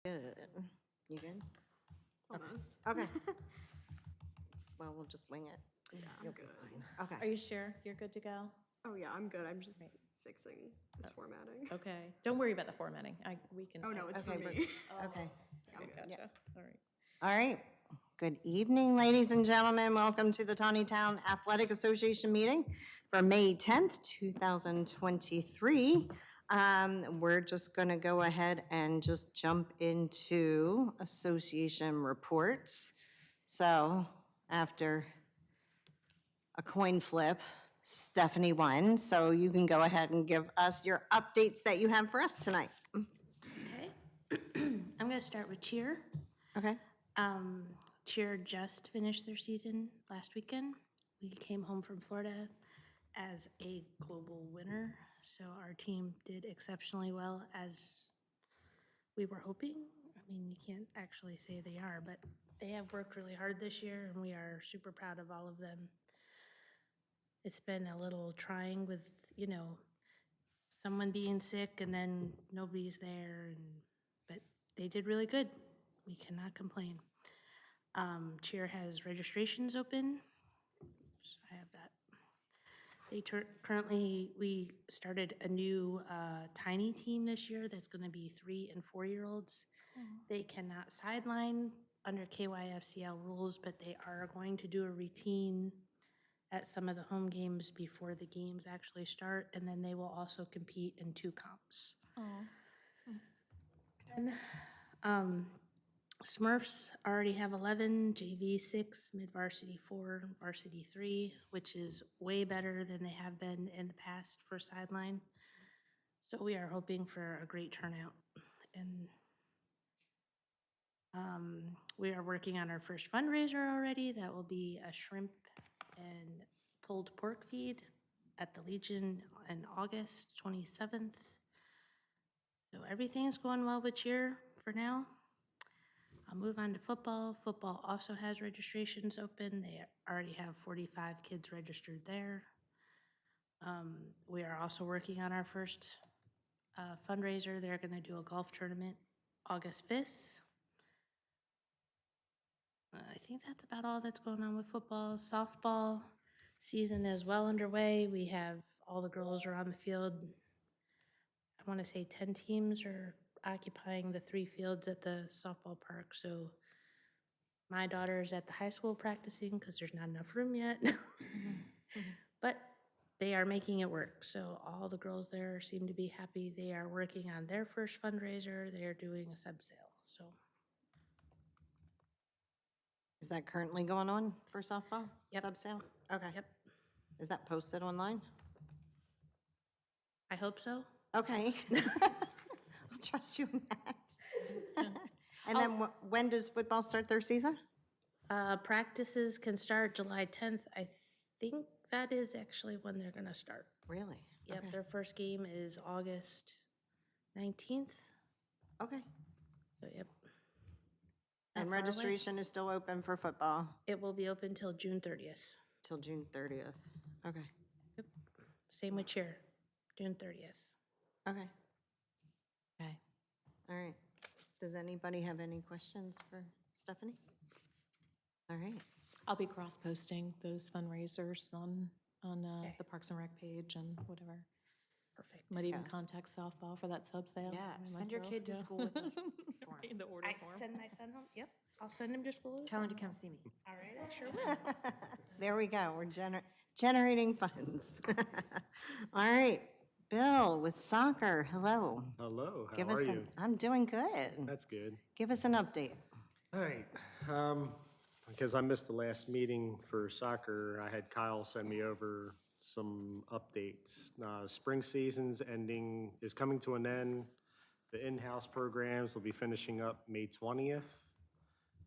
Good. You good? Almost. Okay. Well, we'll just wing it. Yeah, I'm You'll be good. fine. Are Okay. you sure you're good to go? Oh yeah, I'm good. I'm just Great. fixing this formatting. Okay. Don't worry about the formatting. We can. Oh no, it's Okay, for we're- me. Okay. I'm good. Gotcha. All right. All right. Good evening, ladies and gentlemen. Welcome to the Taneytown Athletic Association meeting for May 10th, 2023. We're just going to go ahead and just jump into association reports. So after a coin flip, Stephanie won. So you can go ahead and give us your updates that you have for us tonight. Okay. I'm going to start with cheer. Okay. Cheer just finished their season last weekend. We came home from Florida as a global winner. So our team did exceptionally well as we were hoping. I mean, you can't actually say they are, but they have worked really hard this year and we are super proud of all of them. It's been a little trying with, someone being sick and then nobody's there, but they did really good. We cannot complain. Cheer has registrations open. Oops, I have that. We started a new tiny team this year that's going to be 3 and 4-year-olds. They cannot sideline under KYFCL rules, but they are going to do a routine at some of the home games before the games actually start, and then they will also compete in 2 comps. And, Smurfs already have 11, JV 6, mid-varsity 4, varsity 3, which is way better than they have been in the past for sideline. So we are hoping for a great turnout. And we are working on our first fundraiser already. That will be a shrimp and pulled pork feed at the Legion on August 27th. So everything's going well with cheer for now. I'll move on to football. Football also has registrations open. They already have 45 kids registered there. We are also working on our first fundraiser. They're going to do a golf tournament August 5th. I think that's about all that's going on with football. Softball season is well underway. We have all the girls are on the field. I want to say 10 teams are occupying the 3 fields at the softball park. So my daughter's at the high school practicing because there's not enough room yet. But they are making it work. So all the girls there seem to be happy. They are working on their first fundraiser. They are doing a sub sale. So Is that currently going on for softball? Yep. Sub sale? Okay. yep, Is that posted online? I hope so. Okay. I'll trust you in that. And then when does football start their season? Practices can start July 10th. I think that is actually when they're going to start. Really? Yep, Okay. their first game is August 19th. Okay. So, yep. And Not far away. registration is still open for football It will be open till June 30th. till June 30th. Okay. Yep. Same with cheer, June 30th. Okay. Okay. All right. Does anybody have any questions for Stephanie? All right. I'll be cross-posting those fundraisers on Okay. the Parks and Rec page and whatever. Perfect. Might even Yeah. contact softball for that sub sale. Yeah, send your kid to school with a form. In the order I form. send my son home. Yep, I'll send him to school. Tell him to come see me. All right, I sure will. There we go. We're generating funds. All right. Bill with soccer. Hello. Hello, Give how us are an, you? I'm doing good. That's good. Give us an update. All right, because I missed the last meeting for soccer, I had Kyle send me over some updates. Spring season's is coming to an end. The in-house programs will be finishing up May 20th.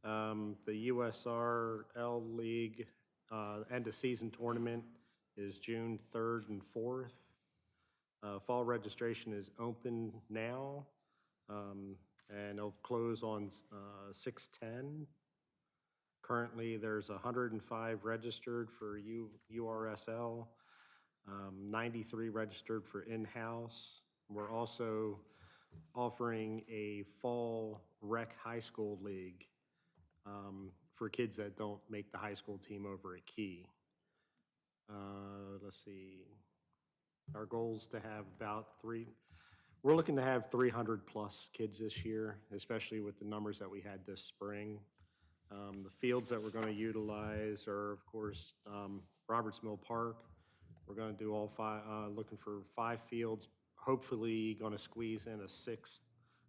The USRL League end of season tournament is June 3rd and 4th. Fall registration is open now, and it'll close on 6/10. Currently, there's 105 registered for URSL, 93 registered for in-house. We're also offering a fall rec high school league for kids that don't make the high school team over at Key. Let's see. Our goal is to have we're looking to have 300 plus kids this year, especially with the numbers that we had this spring. The fields that we're going to utilize are, of course, Roberts Mill Park. We're going to do all five, looking for 5 fields, hopefully going to squeeze in a 6th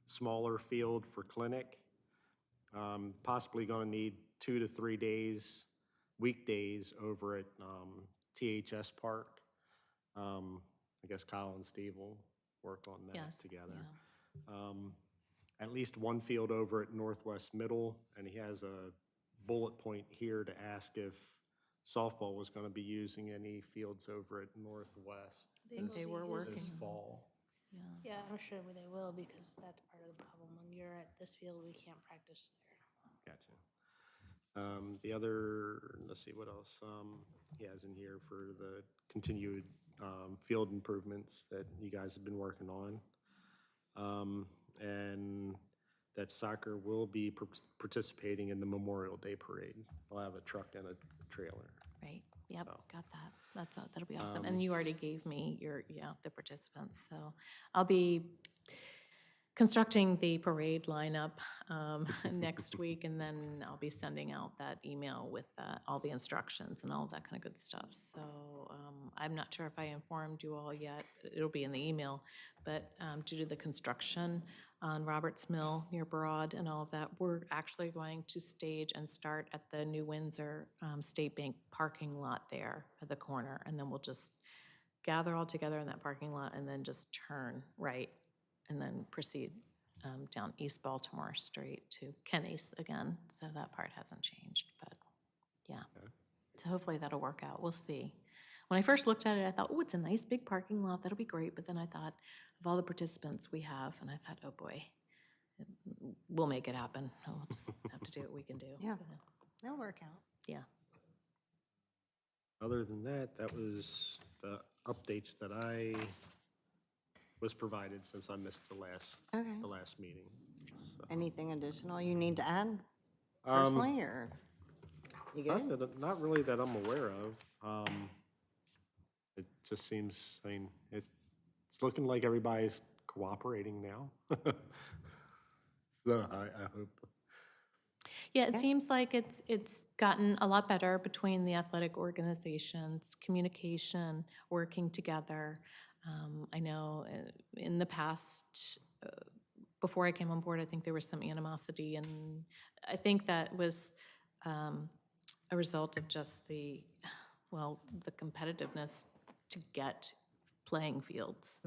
smaller field for clinic. Possibly going to need 2 to 3 days, weekdays over at THS Park. I guess Kyle and Steve will work on that Yes, together. yeah. At least one field over at Northwest Middle, and he has a bullet point here to ask if softball was going to be using any fields over at Northwest They were working. this fall. Yeah. Yeah, I'm sure they will, because that's part of the problem. When you're at this field, we can't practice there. Gotcha. The other, let's see, what else he has in here for the continued field improvements that you guys have been working on. And that soccer will be participating in the Memorial Day Parade. We'll have a truck and a trailer. Right, yep, So. got that. That'll be awesome. And you already gave me the participants, so I'll be constructing the parade lineup next week, and then I'll be sending out that email with all the instructions and all that kind of good stuff. So I'm not sure if I informed you all yet. It'll be in the email, but due to the construction on Roberts Mill near Broad and all of that, we're actually going to stage and start at the New Windsor State Bank parking lot there at the corner, and then we'll just gather all together in that parking lot and then just turn right and then proceed down East Baltimore Street to Kenny's again. So that part hasn't changed, but yeah. Okay. So hopefully that'll work out. We'll see. When I first looked at it, I thought, oh, it's a nice big parking lot. That'll be great. But then I thought of all the participants we have, and I thought, oh boy, we'll make it happen. We'll just have to do what we can do. Yeah. It'll work out. Yeah. Other than that, that was the updates that I was provided since I missed the last meeting. So, Anything additional you need to add personally, or you good? not really that I'm aware of. It just seems, I mean, it's looking like everybody's cooperating now. So I hope. Yeah, it seems like it's gotten a lot better between the athletic organizations, communication, working together. I know in the past, before I came on board, I think there was some animosity, and I think that was a result of just the competitiveness to get playing fields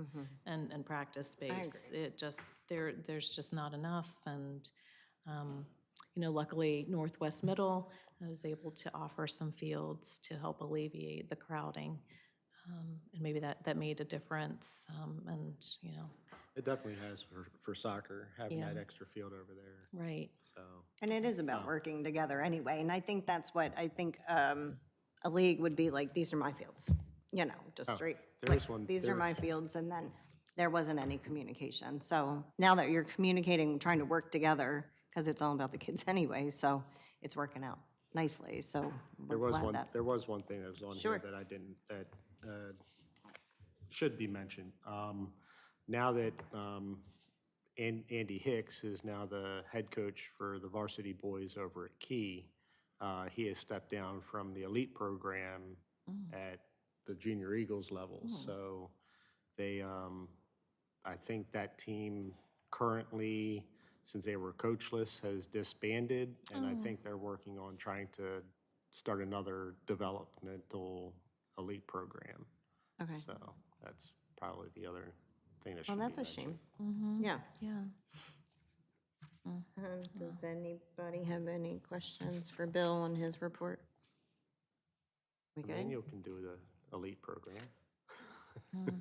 and practice space. agree. It just, there's just not enough, and luckily Northwest Middle was able to offer some fields to help alleviate the crowding. And maybe that made a difference, It definitely has for soccer, having Yeah. that extra field over there. right. So, And it is about working together anyway, and I think that's what I think a league would be like, these are my fields, just straight. there like, is one- These are there- my fields, and then there wasn't any communication. So now that you're communicating, trying to work together, because it's all about the kids anyway, so it's working out nicely, so there we're was glad one, that. there was one thing that was on Sure. here that I didn't, that should be mentioned. Now that Andy Hicks is now the head coach for the varsity boys over at Key, he has stepped down from the elite program at the Junior Eagles level. So they, I think that team currently, since they were coachless, has disbanded, and I think they're working on trying to start another developmental elite program. Okay, So that's probably the other thing that well, should be that's a mentioned. shame. Yeah. Yeah. Does anybody have any questions for Bill on his report? We good? Emmanuel can do the elite program.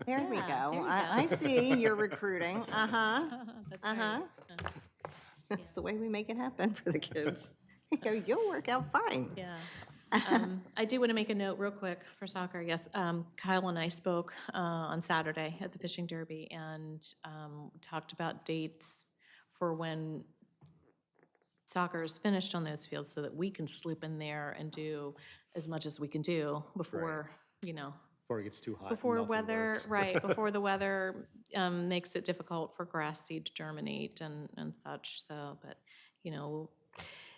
There we Yeah, go. there you I see you're recruiting. Uh-huh. That's Uh-huh. right. That's the way we make it happen for the kids. You'll work out fine. Yeah. I do want to make a note real quick for soccer. Yes, Kyle and I spoke on Saturday at the fishing derby and talked about dates for when soccer is finished on those fields so that we can slip in there and do as much as we can do before, you know, Before it gets too hot. before nothing weather, works. right, before the weather makes it difficult for grass seed to germinate and such, so, but, you know,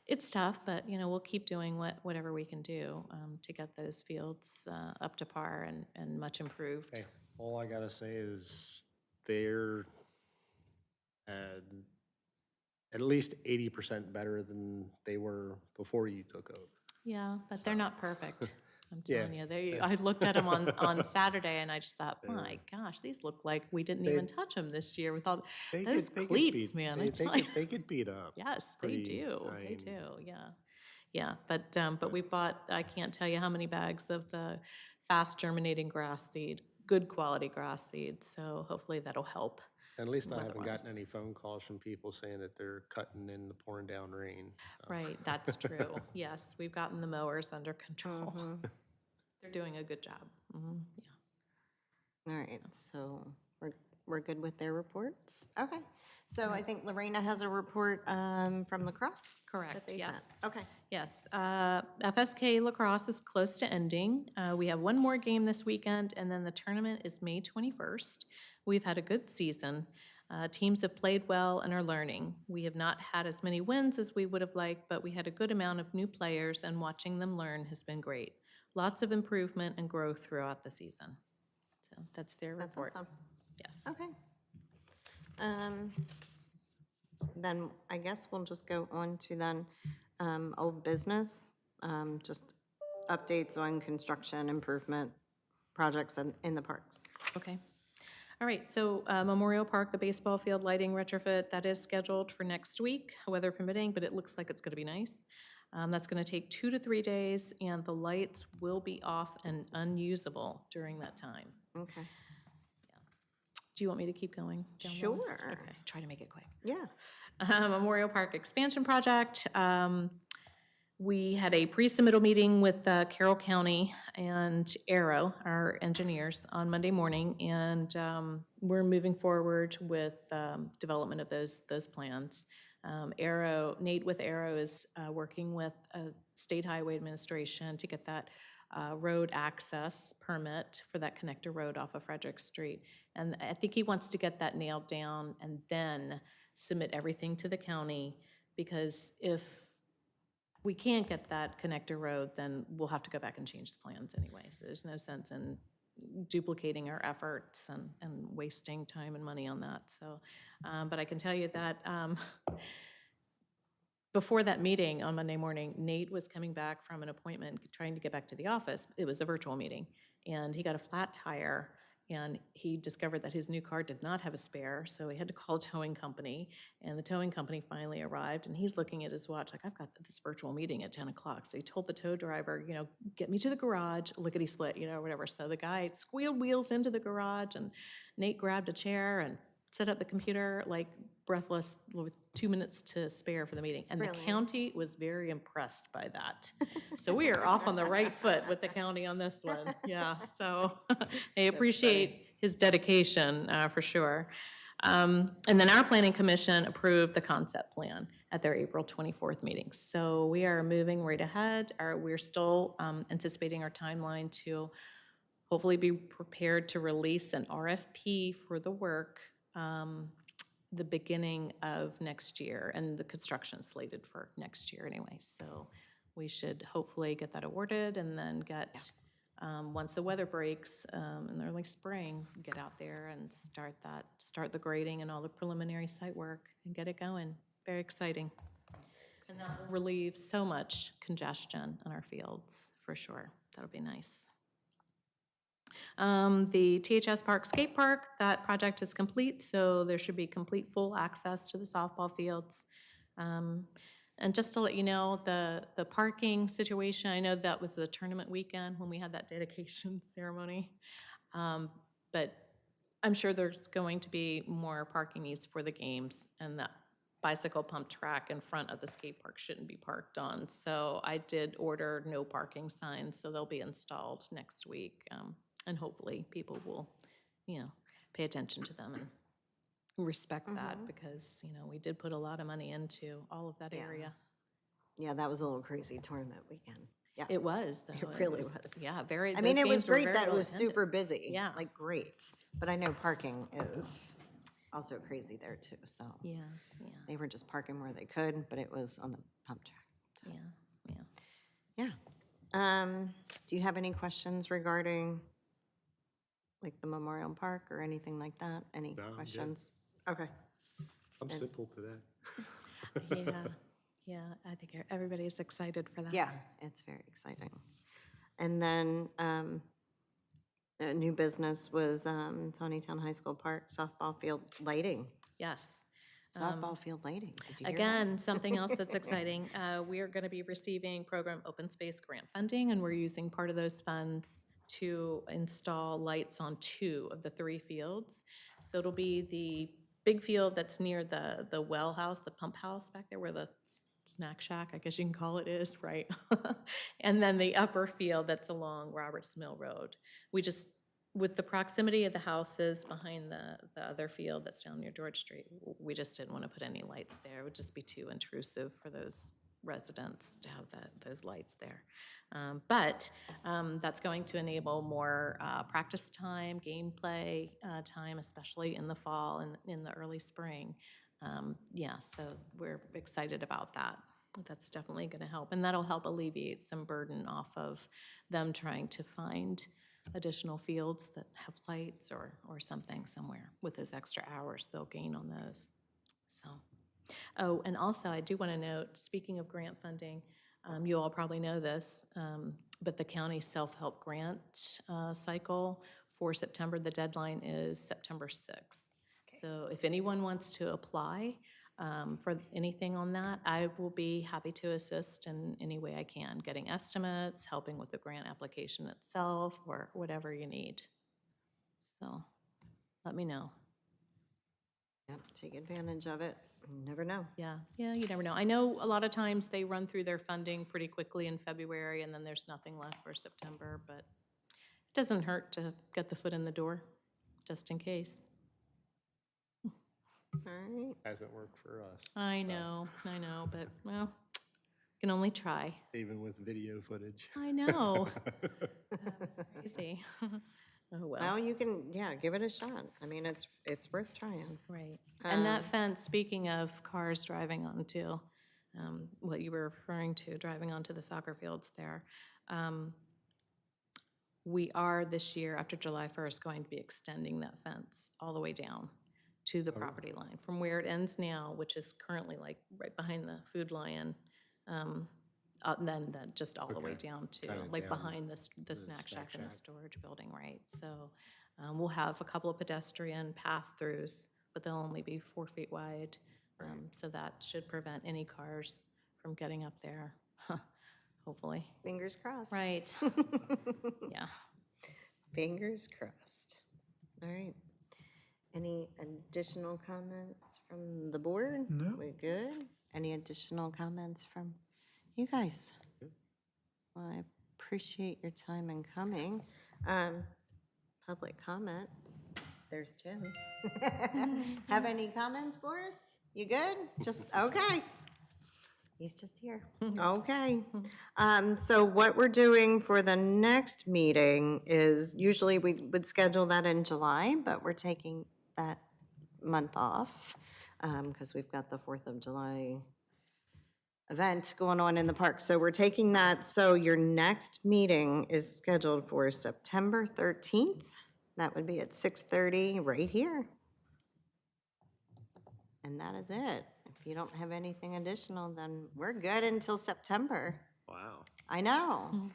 it's tough, but, you know, we'll keep doing whatever we can do to get those fields up to par and much improved. Hey, all I gotta say is they're at least 80% better than they were before you took over. Yeah, but they're not perfect. I'm Yeah. telling you, I looked at them on Saturday and I just thought, my gosh, these look like we didn't even touch them this year with all those cleats, man. I tell you. They get beat up. Yes, they pretty- do. I They mean, do. Yeah, yeah. But we bought. I can't tell you how many bags of the fast germinating grass seed, good quality grass seed. So hopefully that'll help. At least I haven't weather-wise. gotten any phone calls from people saying that they're cutting in the pouring down rain. so. Right, that's true. Yes, we've gotten the mowers under control. They're doing a good job. Yeah. All right, so we're good with their reports? Okay, so I think Lorena has a report from lacrosse? that Correct, they sent. yes. Okay. Yes, FSK lacrosse is close to ending. We have one more game this weekend, and then the tournament is May 21st. We've had a good season. Teams have played well and are learning. We have not had as many wins as we would have liked, but we had a good amount of new players, and watching them learn has been great. Lots of improvement and growth throughout the season. So that's their That's report. awesome. Yes. Okay. Then I guess we'll just go on to then old business, just updates on construction improvement projects in the parks. Okay. All right, so Memorial Park, the baseball field lighting retrofit, that is scheduled for next week, weather permitting, but it looks like it's going to be nice. That's going to take 2 to 3 days, and the lights will be off and unusable during that time. Okay. Do you want me to keep going down the list? Sure. Okay, try to make it quick. Yeah. Memorial Park expansion project. We had a pre-submittal meeting with Carroll County and Arrow, our engineers, on Monday morning, and we're moving forward with development of those plans. Nate with Arrow is working with State Highway Administration to get that road access permit for that connector road off of Frederick Street. And I think he wants to get that nailed down and then submit everything to the county, because if we can't get that connector road, then we'll have to go back and change the plans anyway. So there's no sense in duplicating our efforts and wasting time and money on that. So, but I can tell you that before that meeting on Monday morning, Nate was coming back from an appointment, trying to get back to the office. It was a virtual meeting, and he got a flat tire, and he discovered that his new car did not have a spare, so he had to call a towing company, and the towing company finally arrived, and he's looking at his watch, like, I've got this virtual meeting at 10 o'clock. So he told the tow driver, you know, get me to the garage, lickety-split, you know, whatever. So the guy squealed wheels into the garage, and Nate grabbed a chair and set up the computer, like, breathless, with 2 minutes to spare for the meeting. And the Brilliant. county was very impressed by that. So we are off on the right foot with the county on this one. Yeah, so I appreciate his dedication, for sure. And then our planning commission approved the concept plan at their April 24th meeting. So we are moving right ahead. We're still anticipating our timeline to hopefully be prepared to release an RFP for the work the beginning of next year, and the construction slated for next year anyway. So we should hopefully get that awarded, and then get, once the weather breaks in the early spring, get out there and start the grading and all the preliminary site work and get it going. Very exciting. And that will relieve so much congestion in our fields, for sure. That'll be nice. The THS Park Skate Park, that project is complete, so there should be complete full access to the softball fields. And just to let you know, the parking situation, I know that was the tournament weekend when we had that dedication ceremony. But I'm sure there's going to be more parking needs for the games, and that bicycle pump track in front of the skate park shouldn't be parked on. So I did order no parking signs, so they'll be installed next week. And hopefully people will, you know, pay attention to them and respect that because, we did put a lot of money into all of that Yeah. area. Yeah, that was a little crazy tournament weekend. Yeah. It was, though. It really was. Yeah, very, I mean, those it was games were great very that it well was attended. super busy. Yeah. Like, great. But I know parking is also crazy there too, so. Yeah, yeah, They were just parking where they could, but it was on the pump track. So, yeah, yeah. yeah. Do you have any questions regarding, like, the Memorial Park or anything like that? Any No, I'm good. questions? Okay. I'm simple to that. Yeah, yeah, I think everybody's excited for that. Yeah, it's very exciting. And then, a new business was, Taneytown High School Park softball field lighting. Yes. Softball field lighting. Did you hear that? Again, something else that's exciting, we are going to be receiving program open space grant funding, and we're using part of those funds to install lights on 2 of the 3 fields. So it'll be the big field that's near the well house, the pump house back there where the snack shack, I guess you can call it, is, right? And then the upper field that's along Roberts Mill Road. We just, with the proximity of the houses behind the other field that's down near George Street, we just didn't want to put any lights there. It would just be too intrusive for those residents to have those lights there. But that's going to enable more practice time, gameplay time, especially in the fall and in the early spring. Yeah, so we're excited about that. That's definitely going to help. And that'll help alleviate some burden off of them trying to find additional fields that have lights or something somewhere with those extra hours they'll gain on those. So, oh, and also I do want to note, speaking of grant funding, you all probably know this, but the county self-help grant cycle for September, the deadline is September 6th. So if anyone wants to apply for anything on that, I will be happy to assist in any way I can, getting estimates, helping with the grant application itself, or whatever you need. So let me know. Yep, take advantage of it. You never know. Yeah, you never know. I know a lot of times they run through their funding pretty quickly in February, and then there's nothing left for September, but it doesn't hurt to get the foot in the door, just in case. All right. Hasn't worked for us. I so, know, but, well, can only try. Even with video footage. I know. That's crazy. Oh, well. Well, you can, yeah, give it a shot. I mean, it's worth trying. Right. And that fence, speaking of cars driving onto, what you were referring to, driving onto the soccer fields there, we are this year, after July 1st, going to be extending that fence all the way down to the property line, from where it ends now, which is currently like right behind the Food Lion, then just all the way Okay. down to, Kinda like, down behind the snack snack shack and the shack. storage building, right? So we'll have a couple of pedestrian pass-throughs, but they'll only be 4 feet wide. So that should prevent any cars from getting up there, hopefully. Fingers crossed. Right. Yeah. Fingers crossed. All right. Any additional comments from the board? No. We good? Any additional comments from you guys? Well, I appreciate your time in coming. Public comment. There's Jim. Have any comments for us? You good? Just, okay. He's just here. Okay. So what we're doing for the next meeting is, usually we would schedule that in July, but we're taking that month off because we've got the 4th of July event going on in the park. So we're taking that. So your next meeting is scheduled for September 13th. That would be at 6:30 right here. And that is it. If you don't have anything additional, then we're good until September. Wow. I know.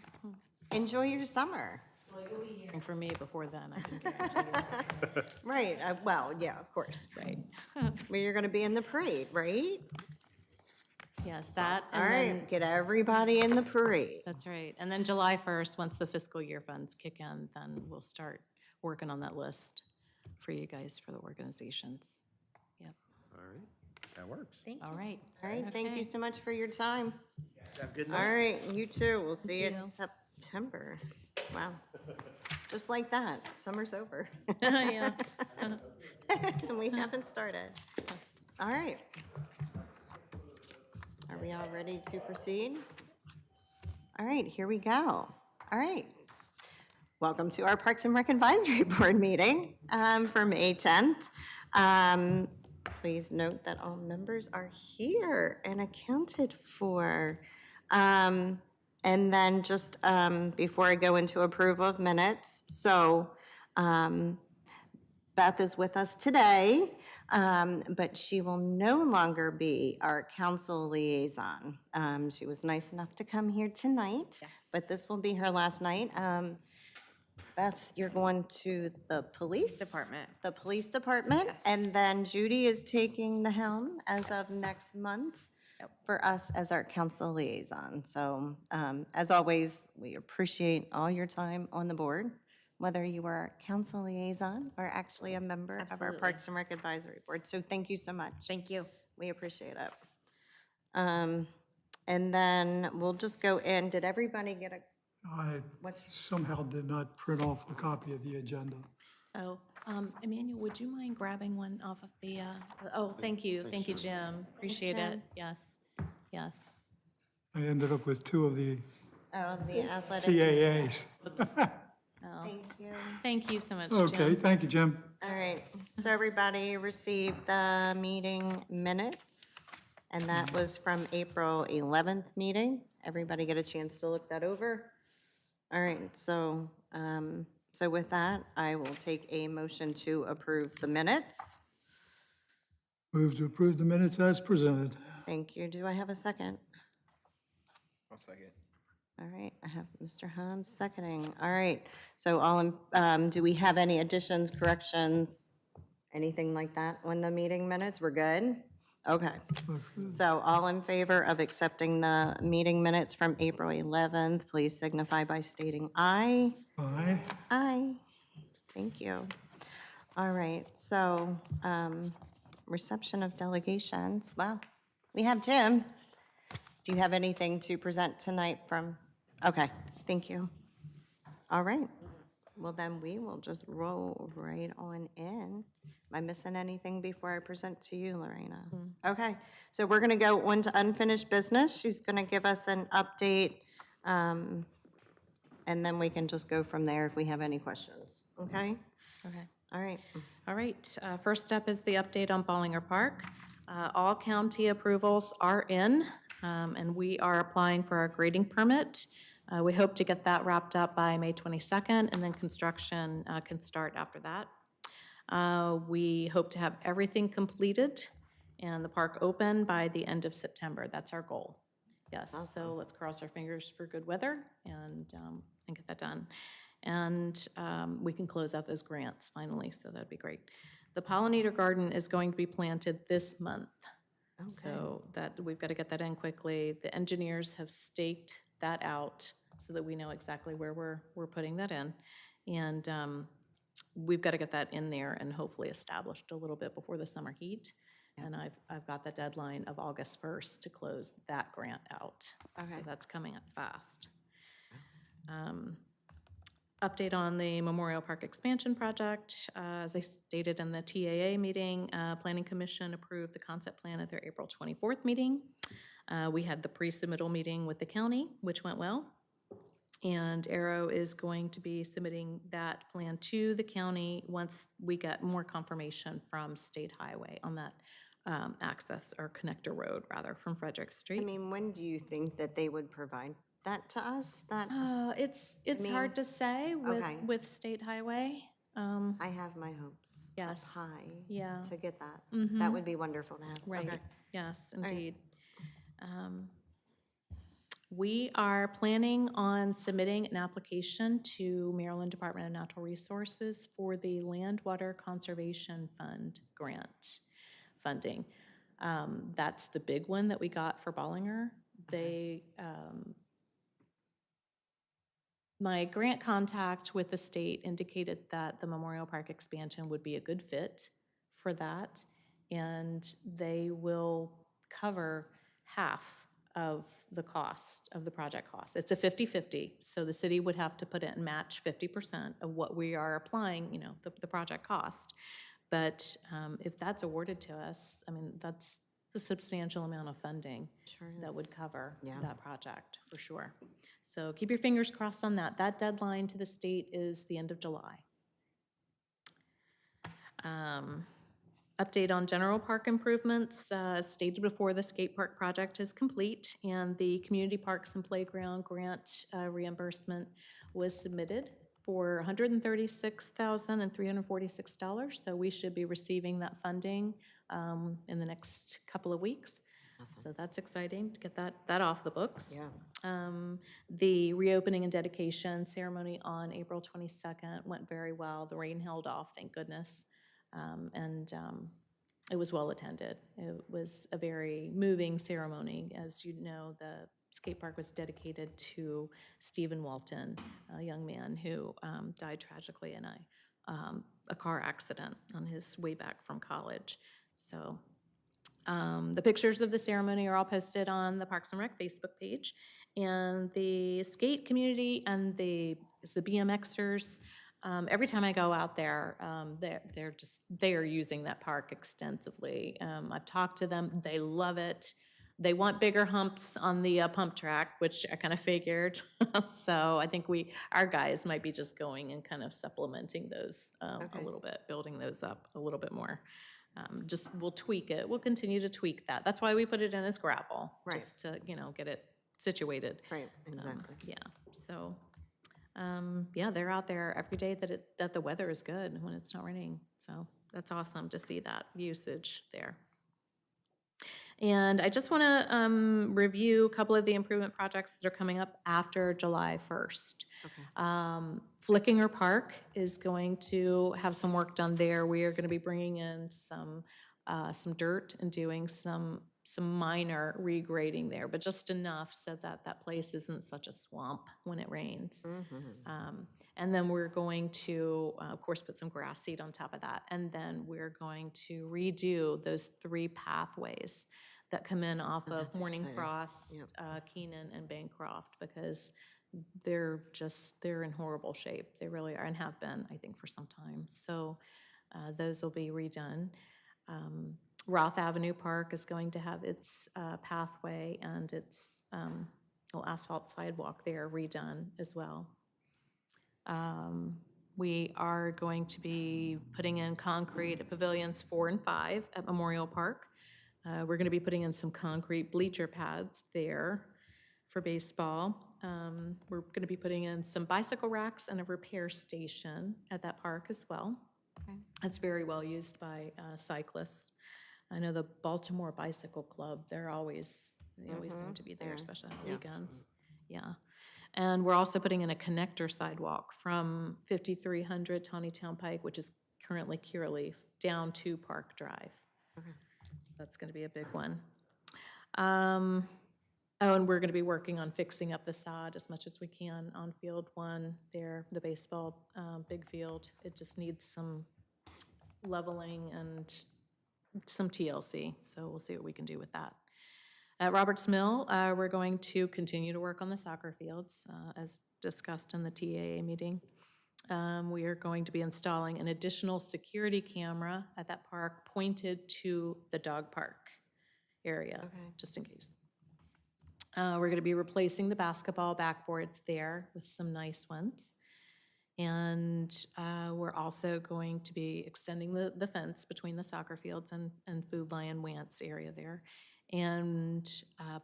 Enjoy your summer. And for me, before then, I can guarantee you. Right, well, yeah, of course. Right. But you're gonna be in the parade, right? Yes, that, All and then, right, get everybody in the parade. that's right. And then July 1st, once the fiscal year funds kick in, then we'll start working on that list for you guys for the organizations. Yep. All right. That works. Thank you. All right. All right, thank Okay. you so much for your time. Have a good All right, you too. We'll see you in you. September. Wow. Just like that, summer's over. Yeah. We haven't started. All right. Are we all ready to proceed? All right, here we go. All right. Welcome to our Parks and Rec Advisory Board meeting for May 10th. Please note that all members are here and accounted for. And then just before I go into approval of minutes, so Beth is with us today, but she will no longer be our council liaison. She was nice enough to come here tonight, but this will be her last night. Beth, you're going to the police? Department. The police department? And then Judy is taking the helm as of next month for us as our council liaison. So as always, we appreciate all your time on the board, whether you are a council liaison or actually a member of our Absolutely. Parks and Rec Advisory Board. So thank you so much. Thank you. We appreciate it. And then we'll just go in. Did everybody get a, I what's, somehow did not print off a copy of the agenda. Oh, Emmanuel, would you mind grabbing one off of the, oh, thank you, Jim. Appreciate it. Jim. Yes, yes. I ended up with 2 of the oh, the athletic? TAAs. Thank you. Thank you so much, Jim. Okay, thank you, Jim. All right, so everybody received the meeting minutes, and that was from April 11th meeting. Everybody get a chance to look that over? All right, so, so with that, I will take a motion to approve the minutes. Move to approve the minutes as presented. Thank you. Do I have a second? I'll second. All right, I have Mr. Hums seconding. All right, so all, do we have any additions, corrections, anything like that on the meeting minutes? We're good? Okay. So all in favor of accepting the meeting minutes from April 11th, please signify by stating aye. Aye. Aye. Thank you. All right, so reception of delegations. Wow, we have Jim. Do you have anything to present tonight from? Okay, thank you. All right, well then we will just roll right on in. Am I missing anything before I present to you, Lorena? Okay, so we're gonna go on to unfinished business. She's gonna give us an update, and then we can just go from there if we have any questions, okay? Okay. All right. All right, first up is the update on Bollinger Park. All county approvals are in, and we are applying for our grading permit. We hope to get that wrapped up by May 22nd, and then construction can start after that. We hope to have everything completed and the park open by the end of September. That's our goal. Yes, so let's cross our fingers for good weather and get that done. And we can close out those grants finally, so that'd be great. The pollinator garden is going to be planted this month. So that, we've got to get that in quickly. The engineers have staked that out so that we know exactly where we're putting that in. And we've got to get that in there and hopefully established a little bit before the summer heat. And I've got the deadline of August 1st to close that grant out. So that's coming up fast. Update on the Memorial Park expansion project. As I stated in the TAA meeting, Planning Commission approved the concept plan at their April 24th meeting. We had the pre-submittal meeting with the county, which went well. And Arrow is going to be submitting that plan to the county once we get more confirmation from State Highway on that access or connector road, rather, from Frederick I Street. mean, when do you think that they would provide that to us? That, It's hard to say Okay. with State Highway. I have my hopes up Yes. high Yeah. to get that. That would be wonderful to have. Right, Okay. yes, indeed. We are planning on submitting an application to Maryland Department of Natural Resources for the Land Water Conservation Fund grant funding. That's the big one that we got for Bollinger. My grant contact with the state indicated that the Memorial Park expansion would be a good fit for that, and they will cover half of the cost, of the project cost. It's a 50-50, so the city would have to put in match 50% of what we are applying, the project cost. But if that's awarded to us, I mean, that's a substantial amount of funding Sure that is. would cover Yeah. that project, for sure. So keep your fingers crossed on that. That deadline to the state is the end of July. Update on general park improvements. Stated before, the skate park project is complete, and the community parks and playground grant reimbursement was submitted for $136,346. So we should be receiving that funding in the next couple of weeks. So that's exciting to get that off the books. Yeah. The reopening and dedication ceremony on April 22nd went very well. The rain held off, thank goodness. It was well attended. It was a very moving ceremony. As you know, the skate park was dedicated to Stephen Walton, a young man who died tragically in a car accident on his way back from college. So the pictures of the ceremony are all posted on the Parks and Rec Facebook page. And the skate community and the BMXers, every time I go out there, they are using that park extensively. I've talked to them, they love it. They want bigger humps on the pump track, which I kind of figured. So I think our guys might be just going and kind of supplementing those a little bit, building those up a little bit more. We'll tweak it. We'll continue to tweak that. That's why we put it in as gravel, Right. just to, get it situated. Right, exactly. Yeah, so, yeah, they're out there every day that the weather is good when it's not raining. So that's awesome to see that usage there. And I just want to review a couple of the improvement projects that are coming up after July 1st. Flickinger Park is going to have some work done there. We are going to be bringing in some dirt and doing some minor regrading there, but just enough so that that place isn't such a swamp when it rains. And then we're going to, of course, put some grass seed on top of that. And then we're going to redo those 3 pathways that come in off of Morning exciting. Frost, Keenan, and Bancroft, because they're in horrible shape. They really are, and have been, I think, for some time. So those will be redone. Roth Avenue Park is going to have its pathway and its asphalt sidewalk there redone as well. We are going to be putting in concrete at Pavilions 4 and 5 at Memorial Park. We're going to be putting in some concrete bleacher pads there for baseball. We're going to be putting in some bicycle racks and a repair station at that park as well. That's very well used by cyclists. I know the Baltimore Bicycle Club, they always seem to be there, especially on the weekends. Yeah. And we're also putting in a connector sidewalk from 5300 Taneytown Pike, which is currently Curaleaf, down to Park Drive. That's going to be a big one. And we're going to be working on fixing up the sod as much as we can on Field 1 there, the baseball big field. It just needs some leveling and some TLC, so we'll see what we can do with that. At Roberts Mill, we're going to continue to work on the soccer fields, as discussed in the TAA meeting. We are going to be installing an additional security camera at that park pointed to the dog park area, just in case. We're going to be replacing the basketball backboards there with some nice ones. And we're also going to be extending the fence between the soccer fields and Food Lion Wance area there. And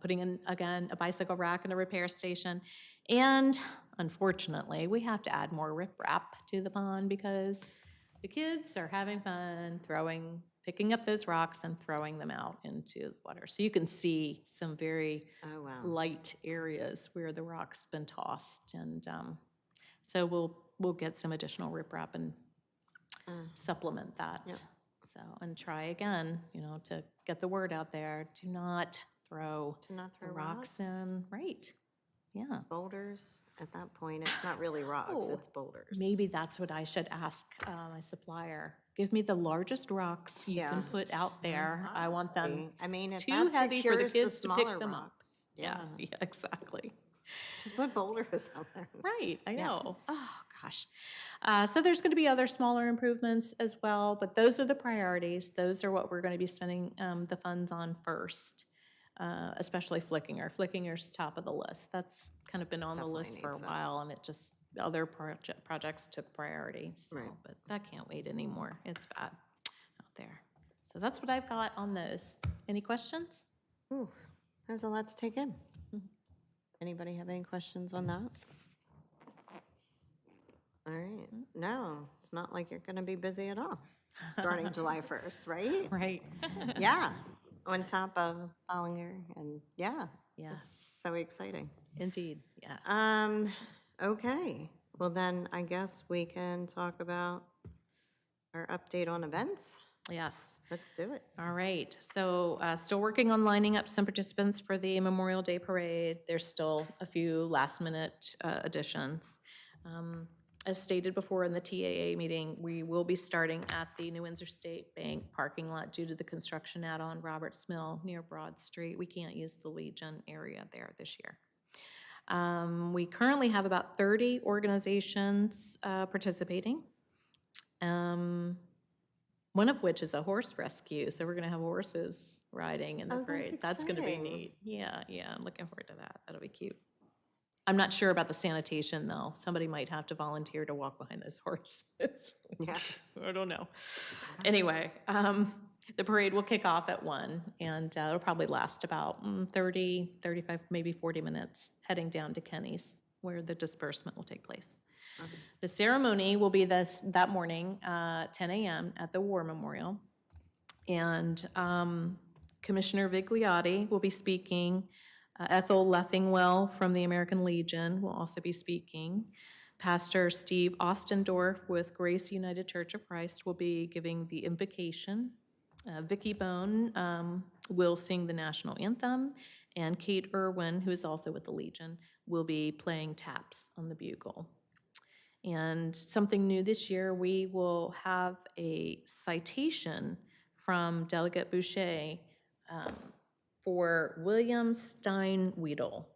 putting in, again, a bicycle rack and a repair station. And unfortunately, we have to add more riprap to the pond because the kids are having fun picking up those rocks and throwing them out into the water. So you can see some very light areas where the rocks have been tossed. And so we'll get some additional riprap and supplement that. Yep. So, and try again, to get the word out there. Do not throw the rocks in. Right. Yeah. Boulders, at that point, it's not really rocks, it's boulders. Maybe that's what I should ask my supplier. Give me the largest rocks you can put out there. I want them I mean, if too that heavy for the secures kids to pick smaller them up. rocks. Yeah, exactly. Just put boulders out there. Right, I know. Oh, gosh. So there's going to be other smaller improvements as well, but those are the priorities. Those are what we're going to be spending the funds on first, especially Flickinger. Flickinger's top of the list. That's kind of been on the Definitely list for a needs it. while, and it just, other projects took priority. So, Right. but that can't wait anymore. It's bad out there. So that's what I've got on those. Any questions? Ooh, there's a lot to take in. Anybody have any questions on that? All right, no, it's not like you're gonna be busy at all, starting July 1st, right? Right. Yeah, on top of Bollinger, and yeah, Yeah, it's so exciting. indeed. Yeah. Okay, well then, I guess we can talk about our update on events. Yes. Let's do it. All right, so still working on lining up some participants for the Memorial Day Parade. There's still a few last-minute additions. As stated before in the TAA meeting, we will be starting at the New Windsor State Bank parking lot due to the construction out on Roberts Mill near Broad Street. We can't use the Legion area there this year. We currently have about 30 organizations participating. One of which is a horse rescue, so we're gonna have horses riding in the Oh, that's parade. That's gonna be exciting. neat. Yeah, I'm looking forward to that. That'll be cute. I'm not sure about the sanitation, though. Somebody might have to volunteer to walk behind those horses. Yeah. I don't know. Anyway, the parade will kick off at 1, and it'll probably last about 30, 35, maybe 40 minutes, heading down to Kenny's, where the disbursement will take place. The ceremony will be that morning, 10 a.m. at the War Memorial. And Commissioner Vigliotti will be speaking. Ethel Leffingwell from the American Legion will also be speaking. Pastor Steve Ostendorf with Grace United Church of Christ will be giving the invocation. Vicki Bone will sing the national anthem. And Kate Irwin, who is also with the Legion, will be playing taps on the bugle. And something new this year, we will have a citation from Delegate Boucher for William Steinwedel,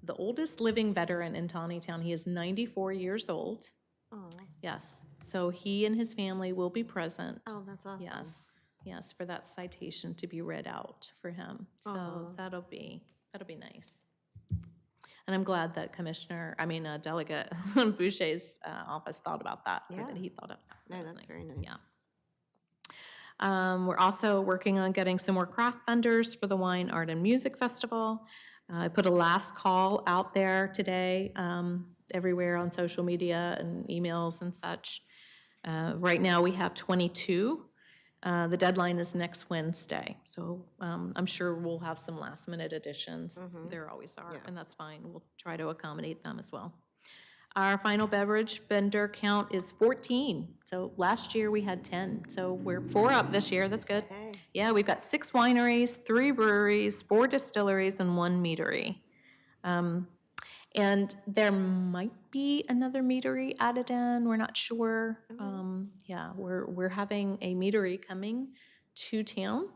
the oldest living veteran in Taneytown. He is 94 years old. Oh, Yes, so he and his family will be present. oh, that's awesome. Yes, for that citation to be read out for him. So Aw. that'll be nice. And I'm glad that Delegate Boucher's office thought about that, or Yeah. that he thought of that. No, That was that's very nice. Yeah. We're also working on getting some more craft vendors for the Wine, Art, and Music Festival. I put a last call out there today, everywhere on social media and emails and such. Right now, we have 22. The deadline is next Wednesday, so I'm sure we'll have some last-minute additions. There always are, Yeah. and that's fine. We'll try to accommodate them as well. Our final beverage vendor count is 14. So last year we had 10. So we're 4 up this year. That's good. Okay. Yeah, we've got 6 wineries, 3 breweries, 4 distilleries, and 1 meadery. And there might be another meadery added in. We're not sure. Yeah, we're having a meadery coming to town.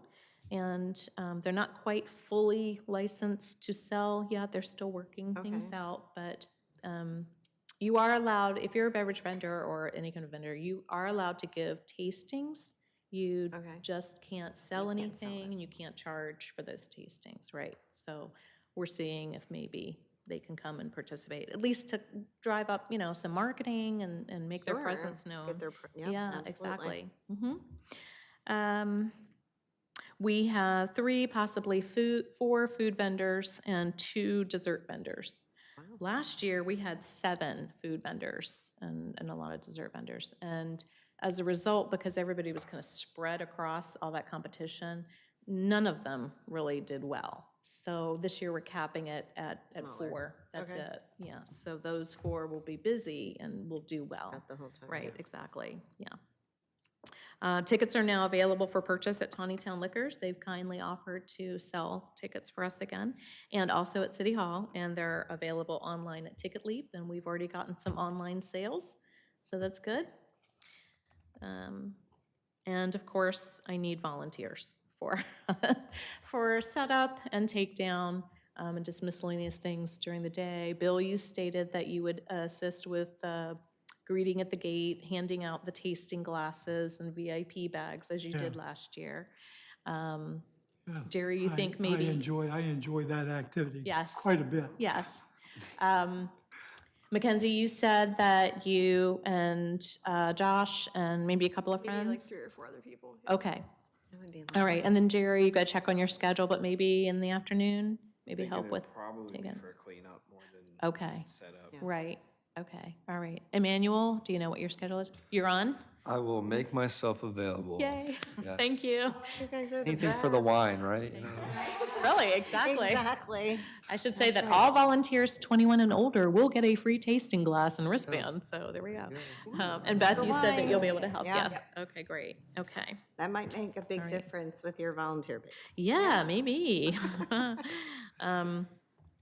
And they're not quite fully licensed to sell yet. They're still working things Okay. out, but you are allowed, if you're a beverage vendor or any kind of vendor, you are allowed to give tastings. You Okay. just can't sell You can't sell anything, it. and you can't charge for those tastings, right? So we're seeing if maybe they can come and participate, at least to drive up, some marketing and make their Sure. presence known. Get their, yep, Yeah, absolutely. exactly. We have 3, possibly 4 food vendors and 2 dessert vendors. Wow. Last year, we had 7 food vendors and a lot of dessert vendors. And as a result, because everybody was kind of spread across all that competition, none of them really did well. So this year, we're capping it at Smaller. 4. That's Okay. it, yeah. So those 4 will be busy and will do well. Got the whole time. Right, exactly, yeah. Tickets are now available for purchase at Taneytown Liquors. They've kindly offered to sell tickets for us again, and also at City Hall, and they're available online at Ticket Leap, and we've already gotten some online sales, so that's good. And of course, I need volunteers for for setup and takedown, and just miscellaneous things during the day. Bill, you stated that you would assist with greeting at the gate, handing out the tasting glasses and VIP bags as you did last year. Yeah. Jerry, you think I maybe? enjoy that activity. Yes. Quite a bit. Yes. Mackenzie, you said that you and Josh and maybe a couple of Maybe like friends? 3 or 4 other people. Yeah. Okay. That would be All right. And then Jerry, you got to check on your schedule, but maybe in the afternoon, maybe Thinking help it'd with probably be taking. for cleanup more than Okay. setup. Yeah. Right. Okay. All right. Emmanuel, do you know what your schedule is? You're on? I will make myself available. Yay. Yes. Thank you. You guys are the Anything for the best. wine, right? Really, exactly. Exactly. I should say that all volunteers 21 and older will get a free tasting glass and wristband, so there we go. And Beth, you said that you'll be able to help, Yeah. yes? Okay, great, okay. That might make a big difference with your volunteer base. Yeah, maybe. And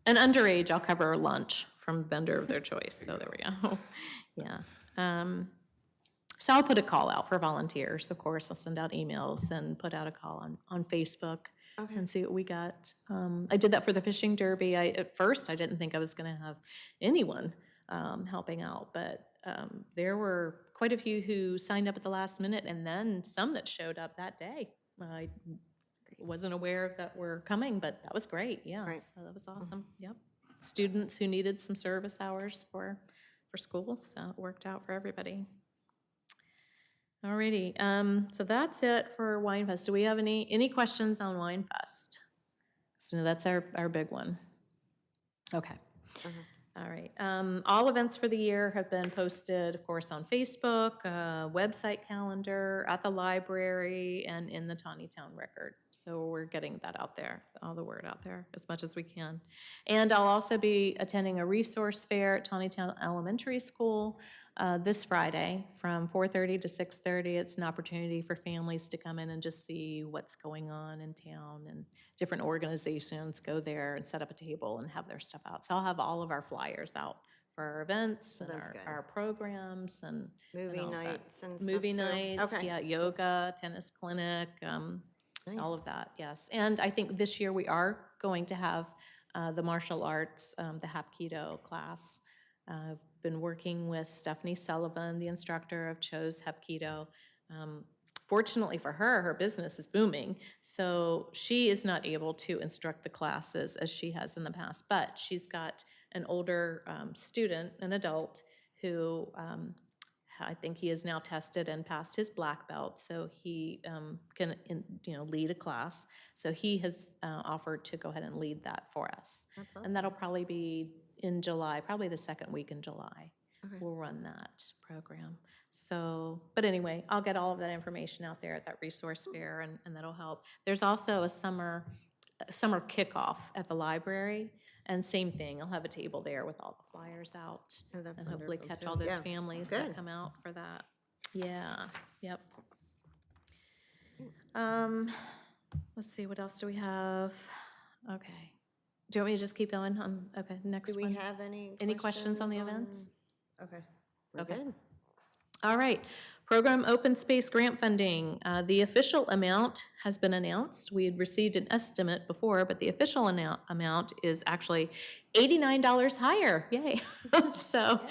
underage, I'll cover lunch from vendor of their choice, so there we go. Yeah. So I'll put a call out for volunteers, of course. I'll send out emails and put out a call on Facebook and see what we got. I did that for the fishing derby. At first, I didn't think I was going to have anyone helping out, but there were quite a few who signed up at the last minute and then some that showed up that day. I wasn't aware that were coming, but that was great, yeah. Right. So that was awesome, yep. Students who needed some service hours for school, so it worked out for everybody. Alrighty, so that's it for Wine Fest. Do we have any questions on Wine Fest? So that's our big one. Okay. All right. All events for the year have been posted, of course, on Facebook, website calendar, at the library, and in the Taneytown Record. So we're getting that out there, all the word out there as much as we can. And I'll also be attending a resource fair at Taneytown Elementary School this Friday from 4:30 to 6:30. It's an opportunity for families to come in and just see what's going on in town, and different organizations go there and set up a table and have their stuff out. So I'll have all of our flyers out for our events and That's good. our programs and Movie all of that. nights and stuff Movie too? nights, Okay. yeah, yoga, tennis clinic, all Nice. of that, yes. And I think this year we are going to have the martial arts, the Hapkido class. I've been working with Stephanie Sullivan, the instructor of Cho's Hapkido. Fortunately for her, her business is booming, so she is not able to instruct the classes as she has in the past, but she's got an older student, an adult, who I think he is now tested and passed his black belt, so he can lead a class. So he has offered to go ahead and lead that for us. That's awesome. And that'll probably be in July, probably the second week in July. We'll run that program. So, but anyway, I'll get all of that information out there at that resource fair, and that'll help. There's also a summer kickoff at the library, and same thing, I'll have a table there with all the flyers out. Oh, that's and hopefully wonderful, catch too. all those Yeah. families Good. that come out for that. Yeah, yep. Let's see, what else do we have? Okay. Do you want me to just keep going? Okay, next Do one. we have any questions on the events? Okay. We're Okay. good. All right, program open space grant funding. The official amount has been announced. We had received an estimate before, but the official amount is actually $89 higher, yay. So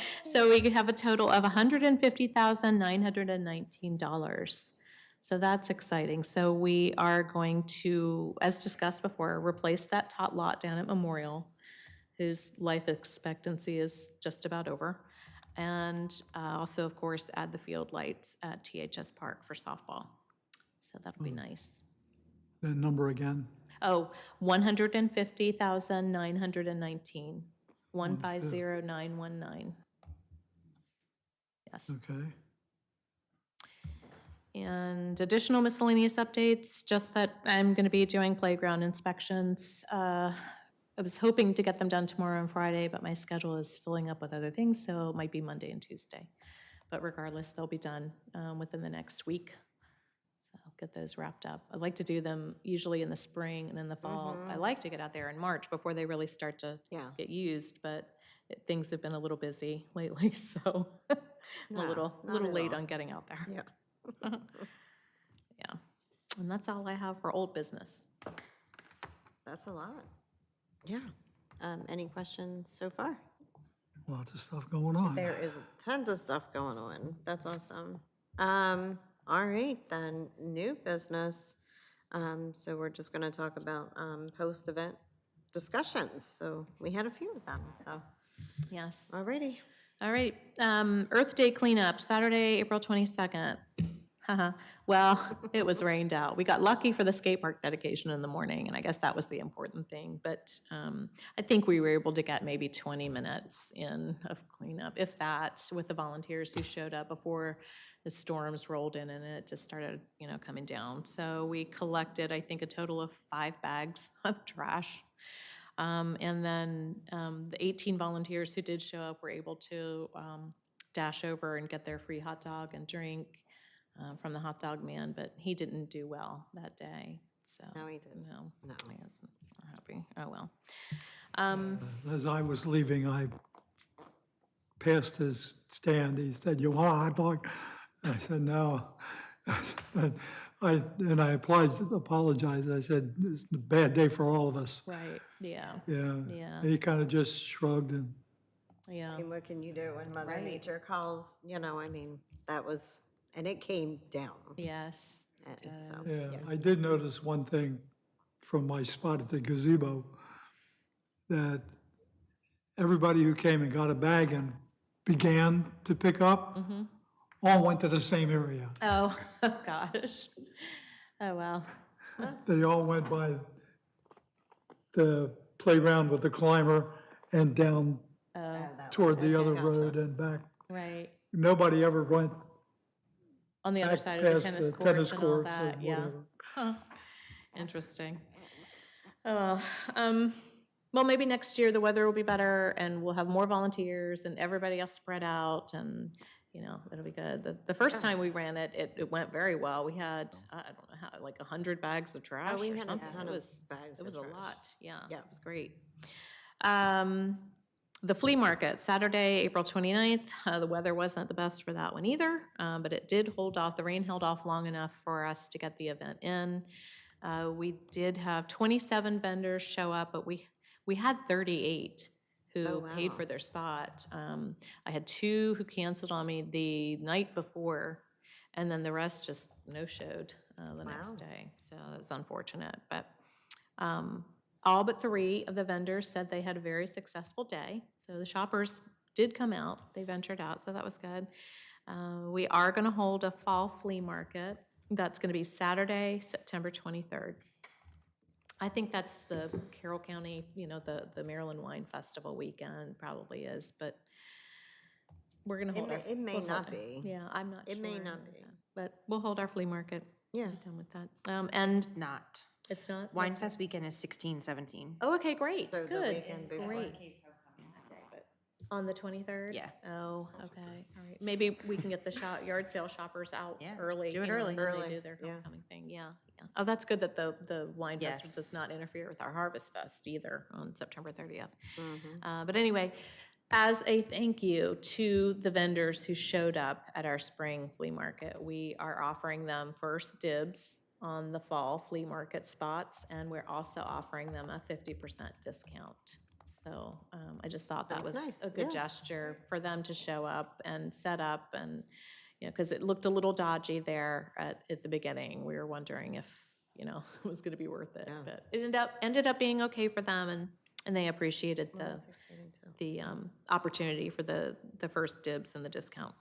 we could have a total of $150,919. So that's exciting. So we are going to, as discussed before, replace that tot lot down at Memorial, whose life expectancy is just about over. And also, of course, add the field lights at THS Park for softball. So that'll be nice. That number again? Oh, 150,919, 150,919. Yes. Okay. And additional miscellaneous updates, just that I'm going to be doing playground inspections. I was hoping to get them done tomorrow and Friday, but my schedule is filling up with other things, so it might be Monday and Tuesday. But regardless, they'll be done within the next week. So I'll get those wrapped up. I like to do them usually in the spring and in the fall. I like to get out there in March before they really start to get used, but things have been a little busy lately, so I'm No, a little not at late all. on getting out there. Yeah. Yeah, and that's all I have for old business. That's a lot. Yeah. Any questions so far? Lots of stuff going on. There is tons of stuff going on. That's awesome. All right, then, new business. So we're just gonna talk about, post-event discussions. So we had a few of them, so, Yes. all righty. All right, Earth Day cleanup, Saturday, April 22nd. Haha. Well, it was rained out. We got lucky for the skate park dedication in the morning, and I guess that was the important thing. But I think we were able to get maybe 20 minutes in of cleanup, if that, with the volunteers who showed up before the storms rolled in and it just started, coming down. So we collected, I think, a total of 5 bags of trash. And then the 18 volunteers who did show up were able to dash over and get their free hot dog and drink from the hot dog man, but he didn't do well that day, so. No, he didn't. No. No. I guess we're happy. Oh, well. As I was leaving, I passed his stand. He said, "You want a hot dog?" I said, "No." And I apologized. I said, "It's a bad day for all of us." Right, yeah, Yeah. Yeah. And he kind of just shrugged and, yeah. And what can you do when Mother Right. Nature calls? I mean, that was, and it came down. Yes. And it so, does. yeah. I did notice one thing from my spot at the gazebo, that everybody who came and got a bag and began to pick up, all went to the same area. Oh, gosh. Oh, well. They all went by the playground with the climber and down Oh, that toward way. the Okay, other gotcha. road and back. right. Nobody ever went On the other back side of the past tennis the tennis courts and all courts or that, yeah. whatever. Huh. Interesting. Oh, well, well, maybe next year the weather will be better and we'll have more volunteers and everybody else spread out and, it'll be good. The first time we ran it, it went very well. We had, I don't know how, like 100 bags of trash we or had a something. ton It of was, bags it of was a trash. lot, yeah. Yeah. It was great. The flea market, Saturday, April 29th. The weather wasn't the best for that one either, but it did hold off. The rain held off long enough for us to get the event in. We did have 27 vendors show up, but we had 38 who Oh, paid wow. for their spot. I had 2 who canceled on me the night before, and then the rest just no-showed the Wow. next day. So it was unfortunate, but all but 3 of the vendors said they had a very successful day. So the shoppers did come out. They ventured out, so that was good. We are going to hold a fall flea market. That's going to be Saturday, September 23rd. I think that's the Carroll County, the Maryland Wine Festival weekend probably is, but we're going to hold our. It may we'll not hold- be. Yeah, I'm not sure. It may not be. But we'll hold our flea market. Yeah. Be done with that. And Not. it's not? Wine Fest weekend is 16, 17. Oh, okay, great, So the good. weekend before. Great. On the 23rd? Yeah. Oh, okay, all right. Maybe we can get the yard sale shoppers out Yeah, early. do it you know, early. and then Early, they do their yeah. homecoming thing, yeah. Oh, that's good that the wine festival Yes. does not interfere with our Harvest Fest either on September 30th. Mm-hmm. But anyway, as a thank you to the vendors who showed up at our spring flea market, we are offering them first dibs on the fall flea market spots, and we're also offering them a 50% discount. So I just thought that That's was nice, a good yeah. gesture for them to show up and set up and, because it looked a little dodgy there at the beginning. We were wondering if, it was going to be worth it. Yeah. But it ended up being okay for them, and they appreciated Well, that's exciting too. the opportunity for the first dibs and the discount.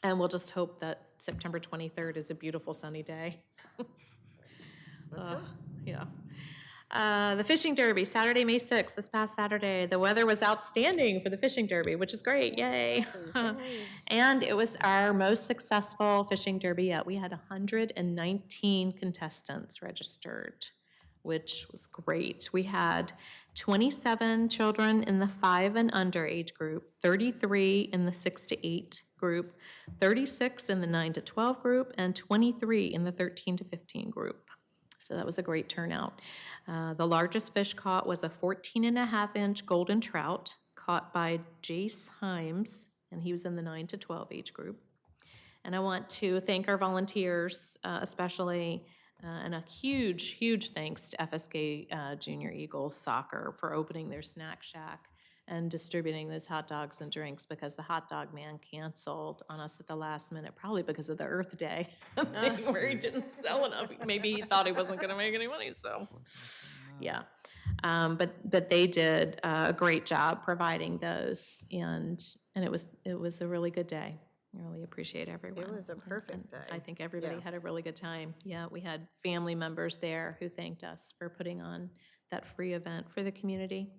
And we'll just hope that September 23rd is a beautiful sunny day. Let's hope. Yeah. The fishing derby, Saturday, May 6th, this past Saturday. The weather was outstanding for the fishing derby, which is great, yay. And it was our most successful fishing derby yet. We had 119 contestants registered, which was great. We had 27 children in the 5 and under age group, 33 in the 6 to 8 group, 36 in the 9 to 12 group, and 23 in the 13 to 15 group. So that was a great turnout. The largest fish caught was a 14.5-inch golden trout caught by Jace Himes, and he was in the 9 to 12 age group. And I want to thank our volunteers, especially, and a huge, huge thanks to FSK Junior Eagles Soccer for opening their snack shack and distributing those hot dogs and drinks, because the hot dog man canceled on us at the last minute, probably because of the Earth Day, thing where he didn't sell enough. Maybe he thought he wasn't going to make any money, so, yeah. But they did a great job providing those, and it was a really good day. I really appreciate everyone. It was a And perfect day. I think everybody Yeah. had a really good time. Yeah, we had family members there who thanked us for putting on that free event for the community.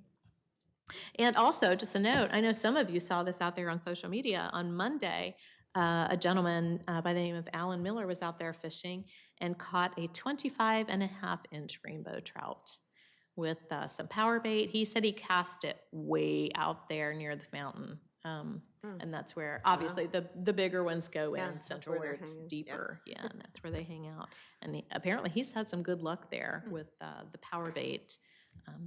And also, just a note, I know some of you saw this out there on social media. On Monday, a gentleman by the name of Alan Miller was out there fishing and caught a 25.5-inch rainbow trout with some power bait. He said he cast it way out there near the fountain. And that's where, obviously, the bigger ones go Yeah, in, that's since where where they're it's hanging, yeah. deeper. Yeah, and that's where they hang out. And apparently, he's had some good luck there with the power bait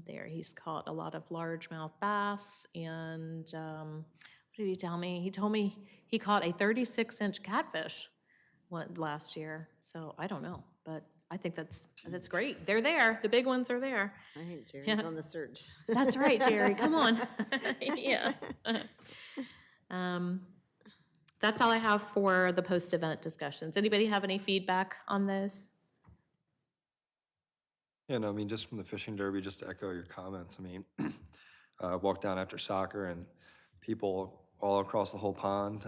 there. He's caught a lot of largemouth bass, and what did he tell me? He told me he caught a 36-inch catfish last year. So I don't know, but I think that's great. They're there. The big ones are there. I think Jerry's Yeah. on the search. That's right, Jerry. Come on. Yeah. That's all I have for the post-event discussions. Anybody have any feedback on those? Yeah, no, I mean, just from the fishing derby, just to echo your comments, I mean, I walked down after soccer and people all across the whole pond.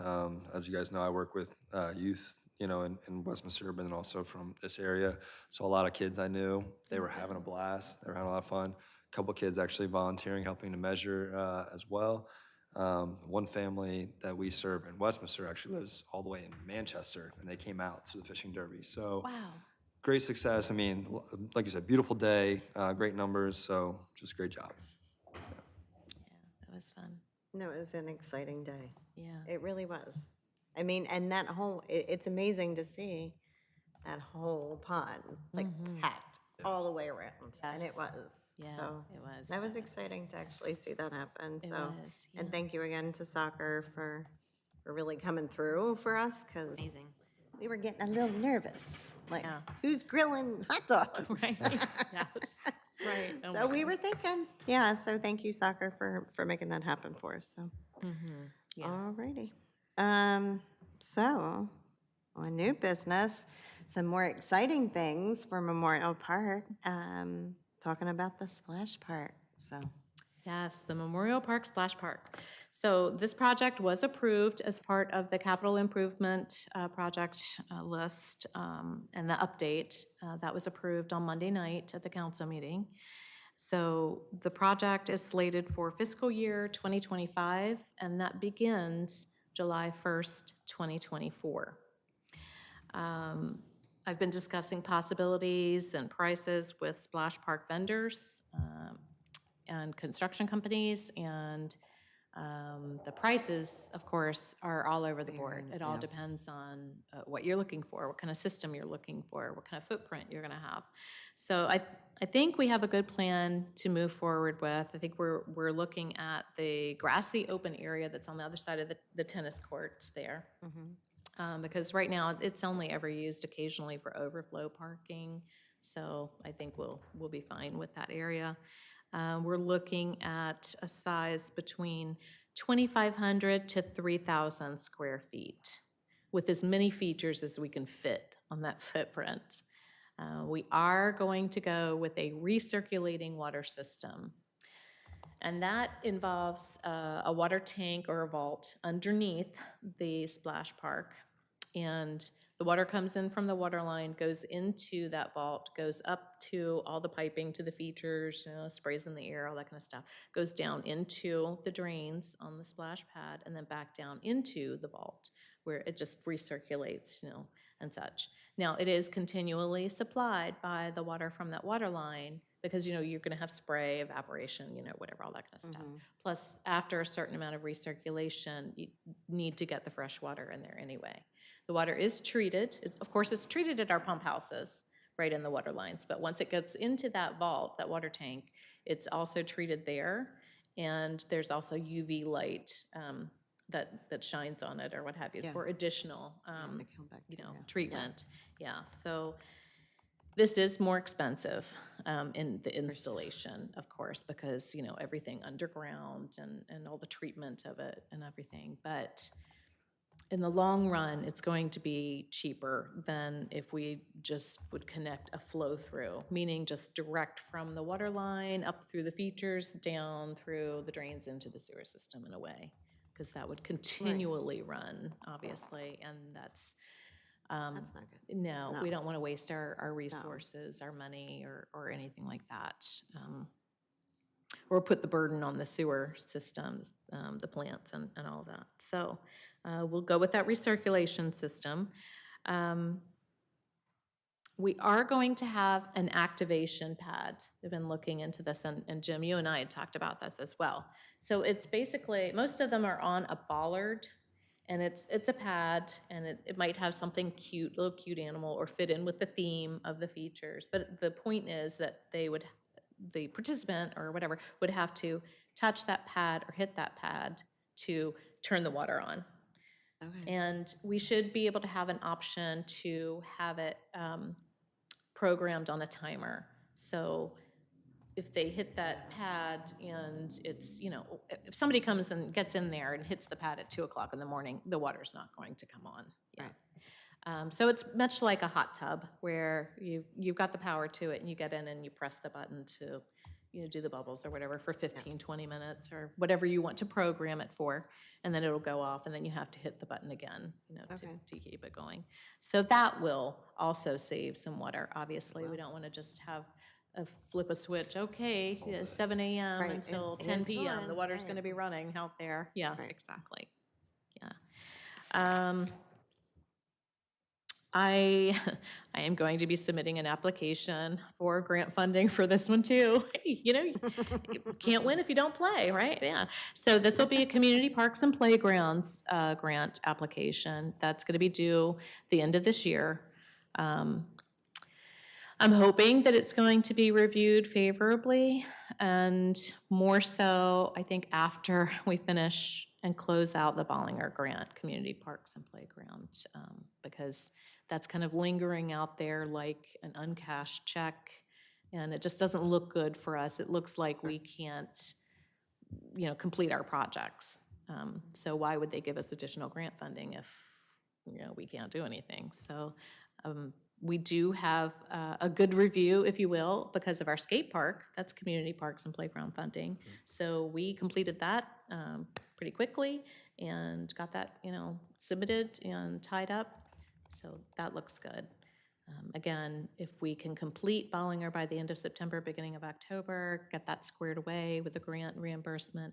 As you guys know, I work with youth, in Westminster, but then also from this area. So a lot of kids I knew, they were having a blast. They were having a lot of fun. A couple kids actually volunteering, helping to measure as well. One family that we serve in Westminster actually lives all the way in Manchester, and they came out to the fishing derby. So Wow. great success. I mean, like you said, beautiful day, great numbers. So just great job. Yeah, that was fun. No, it was an exciting day. Yeah. It really was. I mean, and that whole, it's amazing to see that whole pond, like packed all the way around. And it Yes. was. Yeah, So it was. that was exciting to actually see that happen. It So, was, and yeah. thank you again to soccer for really coming through for us, because Amazing. we were getting a little nervous. Like, Yeah. who's grilling hot dogs? Right. Yes. Right. Oh So my we were goodness. thinking, yeah, so thank you, soccer, for making that happen for us, so. Yeah. All righty. So, on new business, some more exciting things for Memorial Park, talking about the splash park, so. Yes, the Memorial Park Splash Park. So this project was approved as part of the capital improvement project list, and the update that was approved on Monday night at the council meeting. So the project is slated for fiscal year 2025, and that begins July 1st, 2024. I've been discussing possibilities and prices with splash park vendors and construction companies, and the prices, of course, are all over the board. It all depends on what you're looking for, what kind of system you're looking for, what kind of footprint you're going to have. So I think we have a good plan to move forward with. I think we're looking at the grassy open area that's on the other side of the tennis courts there. Because right now, it's only ever used occasionally for overflow parking. So I think we'll be fine with that area. We're looking at a size between 2,500 to 3,000 square feet, with as many features as we can fit on that footprint. We are going to go with a recirculating water system. And that involves a water tank or a vault underneath the splash park. And the water comes in from the water line, goes into that vault, goes up to all the piping, to the features, sprays in the air, all that kind of stuff, goes down into the drains on the splash pad, and then back down into the vault, where it just recirculates, and such. Now, it is continually supplied by the water from that water line, because, you're going to have spray, evaporation, whatever, all that kind of stuff. Plus, after a certain amount of recirculation, you need to get the fresh water in there anyway. The water is treated. Of course, it's treated at our pump houses, right in the water lines. But once it gets into that vault, that water tank, it's also treated there. And there's also UV light that shines on it, or what have you, Yeah. for additional, They come back to, yeah. treatment. Yeah. So This is more expensive in the installation, of course, because, everything underground and all the treatment of it and everything. But in the long run, it's going to be cheaper than if we just would connect a flow through, meaning just direct from the water line up through the features, down through the drains into the sewer system in a way, because that would continually run, obviously, and that's, That's not good. no, we No. don't want to waste our resources, our money, or anything like that. Or put the burden on the sewer systems, the plants and all of that. So we'll go with that recirculation system. We are going to have an activation pad. We've been looking into this, and Jim, you and I had talked about this as well. So it's basically, most of them are on a bollard, and it's a pad, and it might have something cute, little cute animal, or fit in with the theme of the features. But the point is that the participant or whatever would have to touch that pad or hit that pad to turn the water on. Okay. And we should be able to have an option to have it programmed on a timer. So if they hit that pad and it's, if somebody comes and gets in there and hits the pad at 2:00 in the morning, the water's not going to come on. Yeah. So it's much like a hot tub where you've got the power to it and you get in and you press the button to, do the bubbles or whatever for 15, 20 minutes or whatever you want to program it for. And then it'll go off and then you have to hit the button again, to keep it going. So that will also save some water. Obviously, we don't want to just have flip a switch, okay, 7 a.m. Right, until it's 10 p.m. The on, water's right. going to be running out there. Yeah, Right. exactly. Yeah. I am going to be submitting an application for grant funding for this one too. You can't win if you don't play, right? Yeah. So this will be a Community Parks and Playgrounds grant application. That's going to be due the end of this year. I'm hoping that it's going to be reviewed favorably, and more so, I think, after we finish and close out the Bollinger Grant, Community Parks and Playgrounds, because that's kind of lingering out there like an uncashed check, and it just doesn't look good for us. It looks like we can't, complete our projects. So why would they give us additional grant funding if, we can't do anything? So we do have a good review, if you will, because of our skate park. That's Community Parks and Playground funding. So we completed that pretty quickly and got that, submitted and tied up. So that looks good. Again, if we can complete Bollinger by the end of September, beginning of October, get that squared away with the grant reimbursement,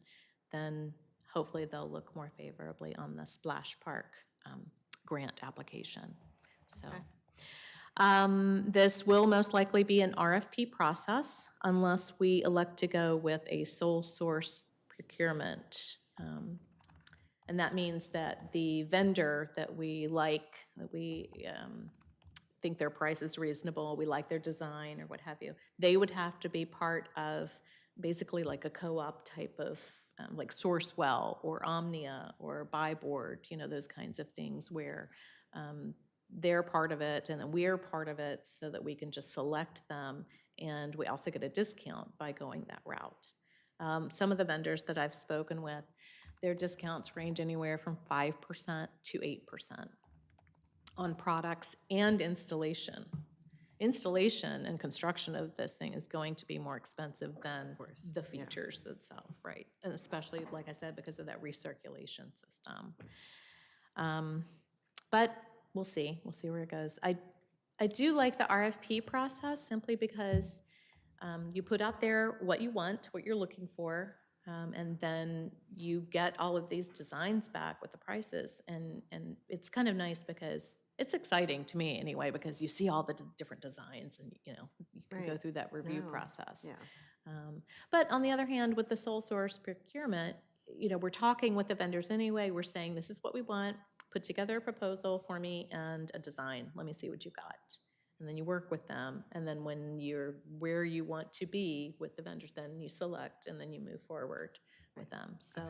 then hopefully they'll look more favorably on the Splash Park grant application. So. This will most likely be an RFP process unless we elect to go with a sole source procurement. And that means that the vendor that we like, that we think their price is reasonable, we like their design or what have you, they would have to be part of basically like a co-op type of like Sourcewell or Omnia or Buyboard, those kinds of things where they're part of it and then we're part of it so that we can just select them, and we also get a discount by going that route. Some of the vendors that I've spoken with, their discounts range anywhere from 5% to 8% on products and installation. Installation and construction of this thing is going to be more expensive than the features itself, right? And especially, like I said, because of that recirculation system. But we'll see where it goes. I do like the RFP process simply because you put out there what you want, what you're looking for, and then you get all of these designs back with the prices. And it's kind of nice because it's exciting to me anyway, because you see all the different designs and, you can go through that review process. Yeah. But on the other hand, with the sole source procurement, we're talking with the vendors anyway. We're saying, this is what we want. Put together a proposal for me and a design. Let me see what you got. And then you work with them. And then when you're where you want to be with the vendors, then you select and then you move forward with them. So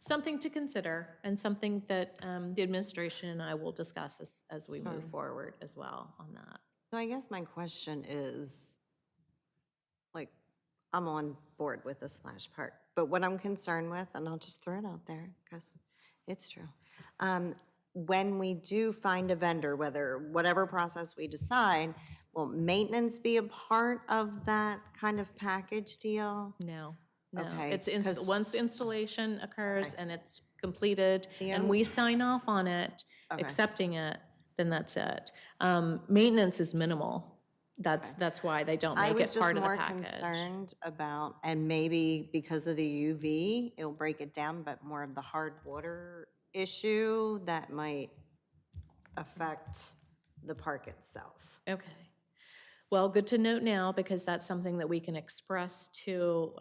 something to consider, and something that the administration and I will discuss as we move forward as well on that. So I guess my question is, like, I'm on board with the splash park, but what I'm concerned with, and I'll just throw it out there because it's true. When we do find a vendor, whatever process we decide, will maintenance be a part of that kind of package deal? No, no. Okay, It's, 'cause- once installation occurs Okay. and it's completed The and on- we sign off on it, Okay. accepting it, then that's it. Maintenance is minimal. That's why they don't I make was it just part of the more package. concerned about, and maybe because of the UV, it'll break it down, but more of the hard water issue that might affect the park itself. Okay. Well, good to note now, because that's something that we can express to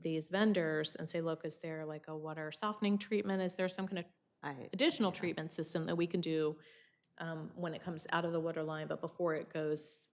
these vendors and say, look, is there like a water softening treatment? Is there some kind of additional treatment system that we can do when it comes out of the water line, but before it goes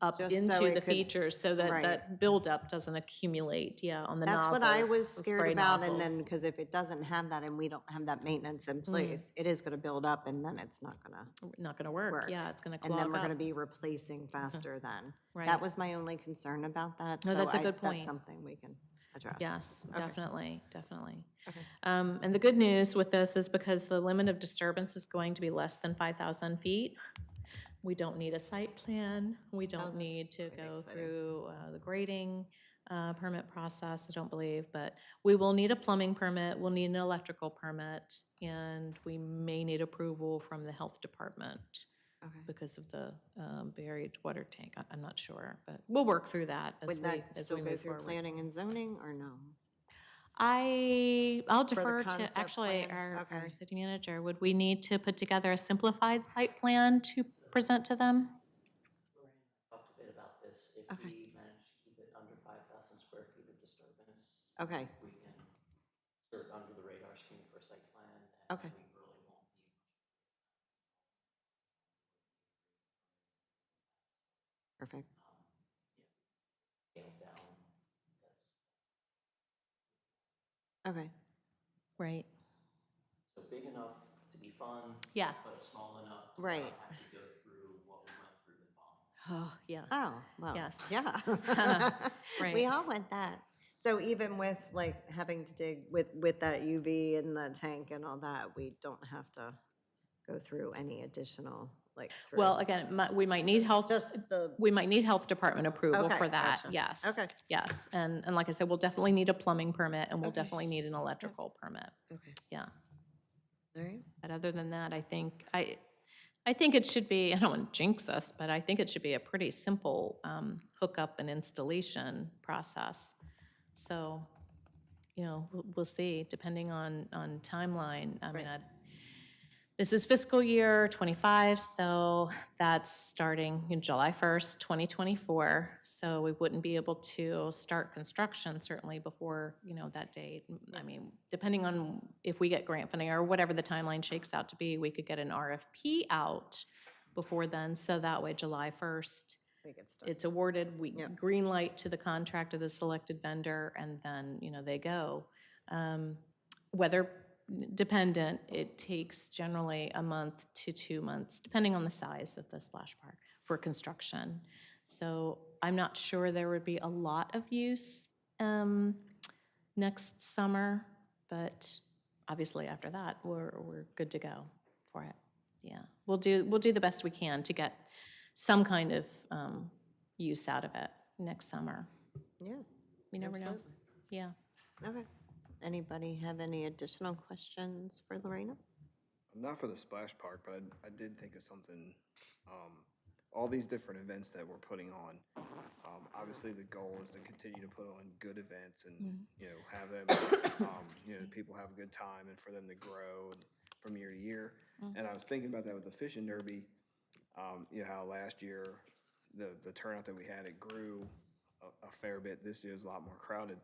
up Just so into it the could- features, so that right. that buildup doesn't accumulate, on the That's nozzles. what I was the scared spray about, and then, nozzles. because if it doesn't have that and we don't have that maintenance in place, it is gonna build up and then it's not gonna Not gonna work, work. yeah, it's gonna And then clog we're gonna up. be replacing faster then. Right. That was my only concern about that. No, so that's a good point. That's something we can address. Yes, definitely, definitely. Okay. And the good news with this is because the limit of disturbance is going to be less than 5,000 feet, we don't need a site plan. We don't that's need to quite go exciting. through the grading permit process, I don't believe, but we will need a plumbing permit, we'll need an electrical permit, and we may need approval from the health department Okay. because of the buried water tank. I'm not sure, but we'll work through that Would that as still we go move through forward. planning and zoning or no? I'll the defer to, concept actually, plan? our Okay. city manager. Would we need to put together a simplified site plan to present to them? Talked a bit about this. If Okay. we manage to keep it under 5,000 square feet of disturbance, Okay, we can sort under the radar screen for a site plan. Okay. We really won't be perfect. scaled down. That's Okay, Right. so big enough to be fun, Yeah. but small enough to Right. not have to go through what we went through with Bond. Oh, yeah. oh, well, Yes. yeah. Right. We all want that. So even with like having to dig with that UV and the tank and all that, we don't have to go through any additional, like, through. Well, again, we might need health, Just the, we might need health department approval Okay, for that, gotcha. yes. Okay. Yes, and like I said, we'll definitely need a plumbing permit, and we'll definitely need an electrical permit, okay, yeah. all right. But other than that, I think it should be, I don't want to jinx us, but I think it should be a pretty simple hookup and installation process. So, we'll see, depending on timeline. I mean, this is fiscal year '25, so that's starting July 1st, 2024. So we wouldn't be able to start construction certainly before, that date. I mean, depending on if we get grant funding or whatever the timeline shakes out to be, we could get an RFP out before then. So that way, July 1st, We get started. it's awarded, we Yep. green light to the contract of the selected vendor, and then, they go. Weather dependent, it takes generally a month to 2 months, depending on the size of the splash park, for construction. So I'm not sure there would be a lot of use next summer, but obviously after that, we're good to go for it. Yeah, we'll do the best we can to get some kind of use out of it next summer. Yeah, We never know. absolutely. Yeah. Okay. Anybody have any additional questions for Lorena? Not for the splash park, but I did think of something, all these different events that we're putting on. Obviously, the goal is to continue to put on good events and, have them, people have a good time and for them to grow from year to year. And I was thinking about that with the fishing derby, how last year, the turnout that we had, it grew a fair bit. This year is a lot more crowded.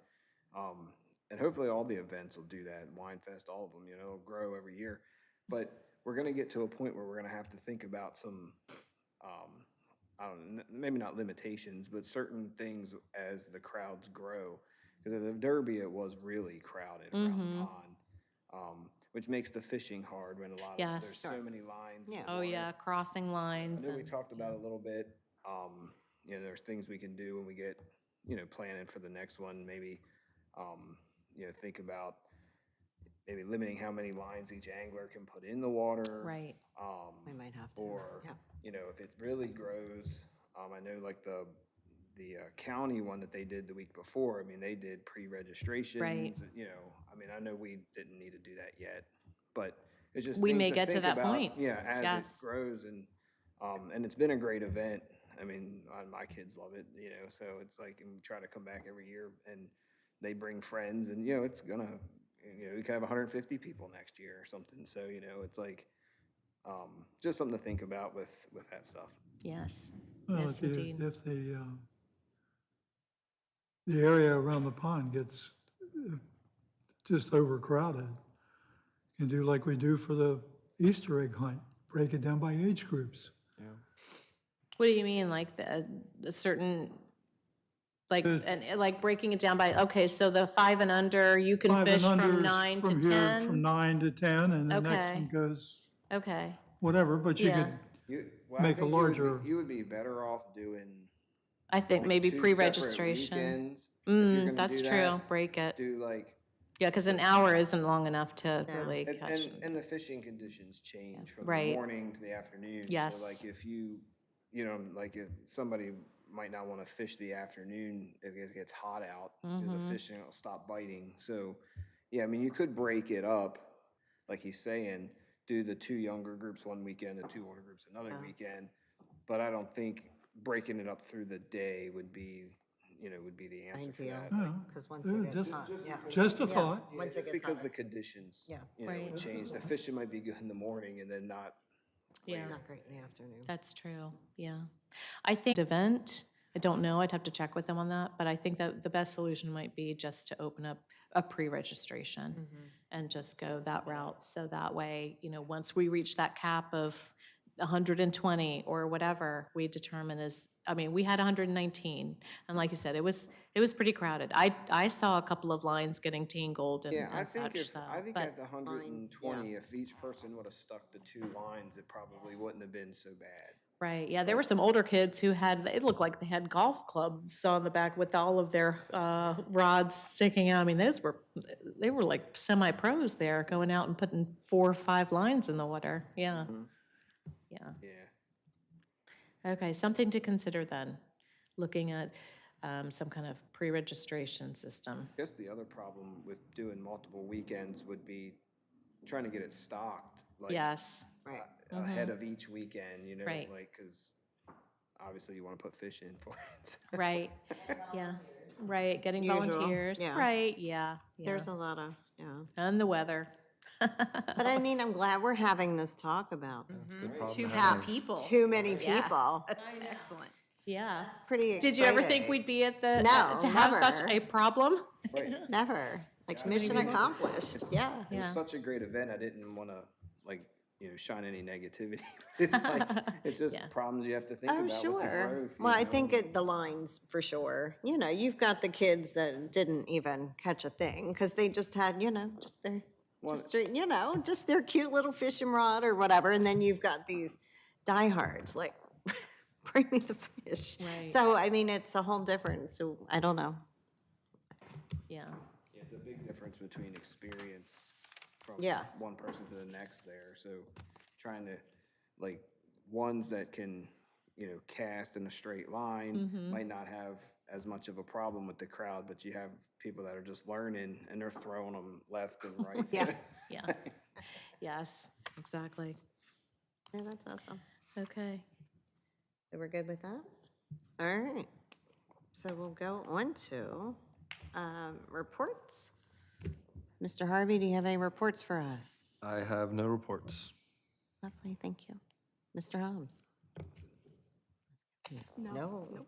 And hopefully all the events will do that. Wine Fest, all of them, it'll grow every year. But we're going to get to a point where we're going to have to think about some, I don't know, maybe not limitations, but certain things as the crowds grow. Because at the Derby, it was really crowded around the pond, which makes the fishing hard when a lot of, Yes. there's so many lines. in Yeah. the Oh, water. yeah, crossing I lines. know we and- talked about it a little bit, You know, there's things we can do when we get, you know, planning for the next one, maybe, you know, think about maybe limiting how many lines each angler can put in the water. Right. We might have to, Or, yeah. you know, if it really grows, I know like the county one that they did the week before, I mean, they did pre-registrations, you know, I mean, I know we didn't need to do that yet, but it's just We things may to get to think that about, point. yeah, as it Yes. grows, and it's been a great event. I mean, my kids love it, you know, so it's like, and we try to come back every year, and they bring friends, and, you know, it's gonna, you know, we could have 150 people next year or something, so, you know, it's like, just something to think about with that stuff. Yes. Well, Yes, indeed. if the area around the pond gets just overcrowded, you can do like we do for the Easter egg hunt, break it down by age groups. What do you mean, like a certain, like, and like breaking it down by, okay, so the 5 and under, you can 5 and fish under from is 9 to from here, 10? From 9 to 10, and the next Okay. one goes Okay, whatever, but you Yeah. could Well, I make a think larger. you would be better off doing I think like maybe 2 separate pre-registration. weekends. If you're gonna That's do true, that, break it. do like, Yeah, because an hour isn't long enough to Yeah. really catch. and the fishing conditions change from Right. the morning to the afternoon. Yes. So like if you know, like if somebody might not want to fish the afternoon if it gets hot out, because the fishing will stop biting. So, yeah, I mean, you could break it up, like he's saying, do the 2 younger groups one weekend, the 2 older groups another weekend. But I don't think breaking it up through the day would be, you know, would be the answer for Ideal, that. Yeah. because once Yeah, it gets just- hot, yeah. Just a Yeah. thought. Yeah, Once it just gets because hotter. the conditions, Yeah. you know, would Right. change. The fishing might be good in the morning and then not Yeah, Not great in the afternoon. that's true, yeah. I think event, I don't know, I'd have to check with them on that, but I think that the best solution might be just to open up a pre-registration and just go that route. So that way, you know, once we reach that cap of 120 or whatever, we determine is, I mean, we had 119. And like you said, it was pretty crowded. I saw a couple of lines getting tangled and Yeah, I and think such, if, so. I think but- at the 120, if each person would have stuck to 2 lines, it probably wouldn't have been so bad. Right, yeah, there were some older kids who had, it looked like they had golf clubs on the back with all of their rods sticking out. I mean, they were like semi-pros there, going out and putting 4 or 5 lines in the water, yeah. Yeah, Yeah. okay, something to consider then, looking at some kind of pre-registration system. I guess the other problem with doing multiple weekends would be trying to get it stocked, like, Yes, Right. ahead of each weekend, you know, Right. like, because obviously you want to put fish in for it. right, yeah, right, getting Usual, volunteers, yeah. right, yeah. There's a lot of, yeah. And the weather. But I mean, I'm glad we're having this talk about It's a good problem Too to many have. people. too many Yeah. people. That's excellent. Yeah. Pretty exciting. Did you ever think we'd be at the, No, to have such never. a problem? Right. Never. Like, mission accomplished, yeah. It was Yeah. such a great event, I didn't want to, like, you know, shine any negativity. It's like, it's just Yeah. problems you have to think Oh, about with the sure. growth. Well, I you know, think the lines, for sure. You know, you've got the kids that didn't even catch a thing, because they just had, you know, just their, you know, just their cute little fishing rod or whatever, and then you've got these diehards, like, bring me the fish. Right. So, I mean, it's a whole different, so, I don't know. Yeah, Yeah, it's a big difference between experience from Yeah. one person to the next there. So trying to, like, ones that can, you know, cast in a straight line might not have as much of a problem with the crowd, but you have people that are just learning and they're throwing them left and right. Yeah. yeah. Yes, exactly. Yeah, that's awesome. Okay. So we're good with that? All right. So we'll go on to reports. Mr. Harvey, do you have any reports for us? I have no reports. Lovely, thank you. Mr. Holmes? No.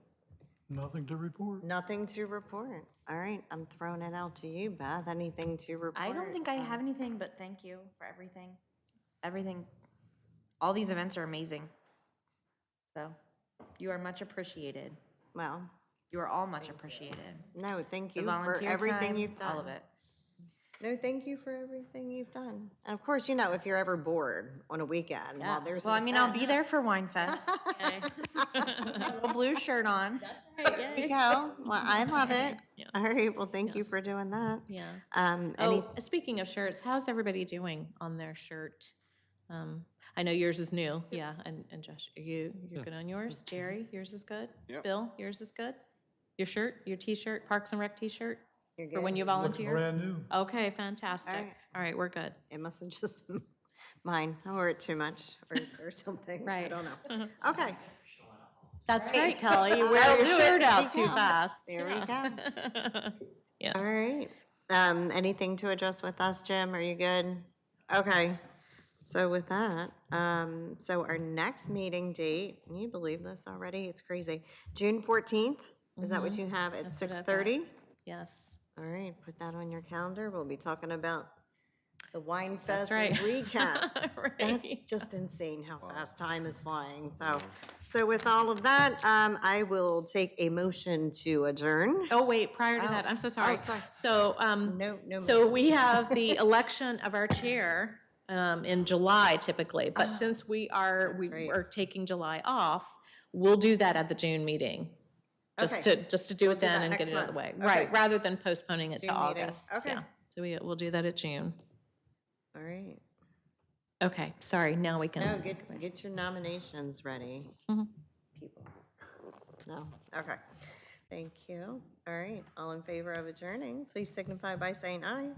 Nothing to report. Nothing to report. All right, I'm throwing it out to you, Beth. Anything to report? I don't think I have anything, but thank you for everything. Everything, all these events are amazing. So, you are much appreciated. Well, You are all much appreciated. no, thank The you for volunteer everything time, you've done. all of it. No, thank you for everything you've done. And of course, you know, if you're ever bored on a weekend while there's Well, I an mean, I'll event- be there for Wine Fest. A blue shirt on. There you go. Well, I love it. Yeah. All right, well, thank you Yes. for doing that. Yeah. Any, Oh, speaking of shirts, how's everybody doing on their shirt? I know yours is new, yeah, and Josh, you're good on yours? Jerry, yours is good? Yep. Bill, yours is good? Your shirt, your T-shirt, Parks and Rec T-shirt? You're For when good? you Looks volunteer? brand new. Okay, fantastic. right. All right, we're good. it must have just been mine. I wore it too much or something. I Right. don't know. Okay. That's right, Kelly, you wear your do it. shirt There out you too go. fast. There we go. Yeah. All right. Anything to address with us, Jim? Are you good? Okay. So with that, so our next meeting date, can you believe this already? It's crazy. June 14th? Is that what you have at That's what I thought. 6:30? Yes. All right, put that on your calendar. We'll be talking about the Wine Fest right. recap. That's Right. just insane how fast time is flying. So with all of that, I will take a motion to adjourn. Oh, wait, prior to that, Oh. I'm so sorry. Oh, sorry. So, No, no. so we have the election of our chair in July typically, but since we are right. taking July off, we'll do that at the June meeting. Okay. Just to do We'll it do then that and get next it out of the month. way. Okay. Right, rather than postponing it to June meeting. August. Okay. Yeah. So we'll do that at June. All right. Okay, sorry, now we can. No, get your nominations ready. Mhm. People. No? Okay. Thank you. All right, all in favor of adjourning, please signify by saying aye.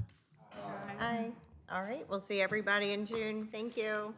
Aye. All right, we'll see everybody in June. Thank you.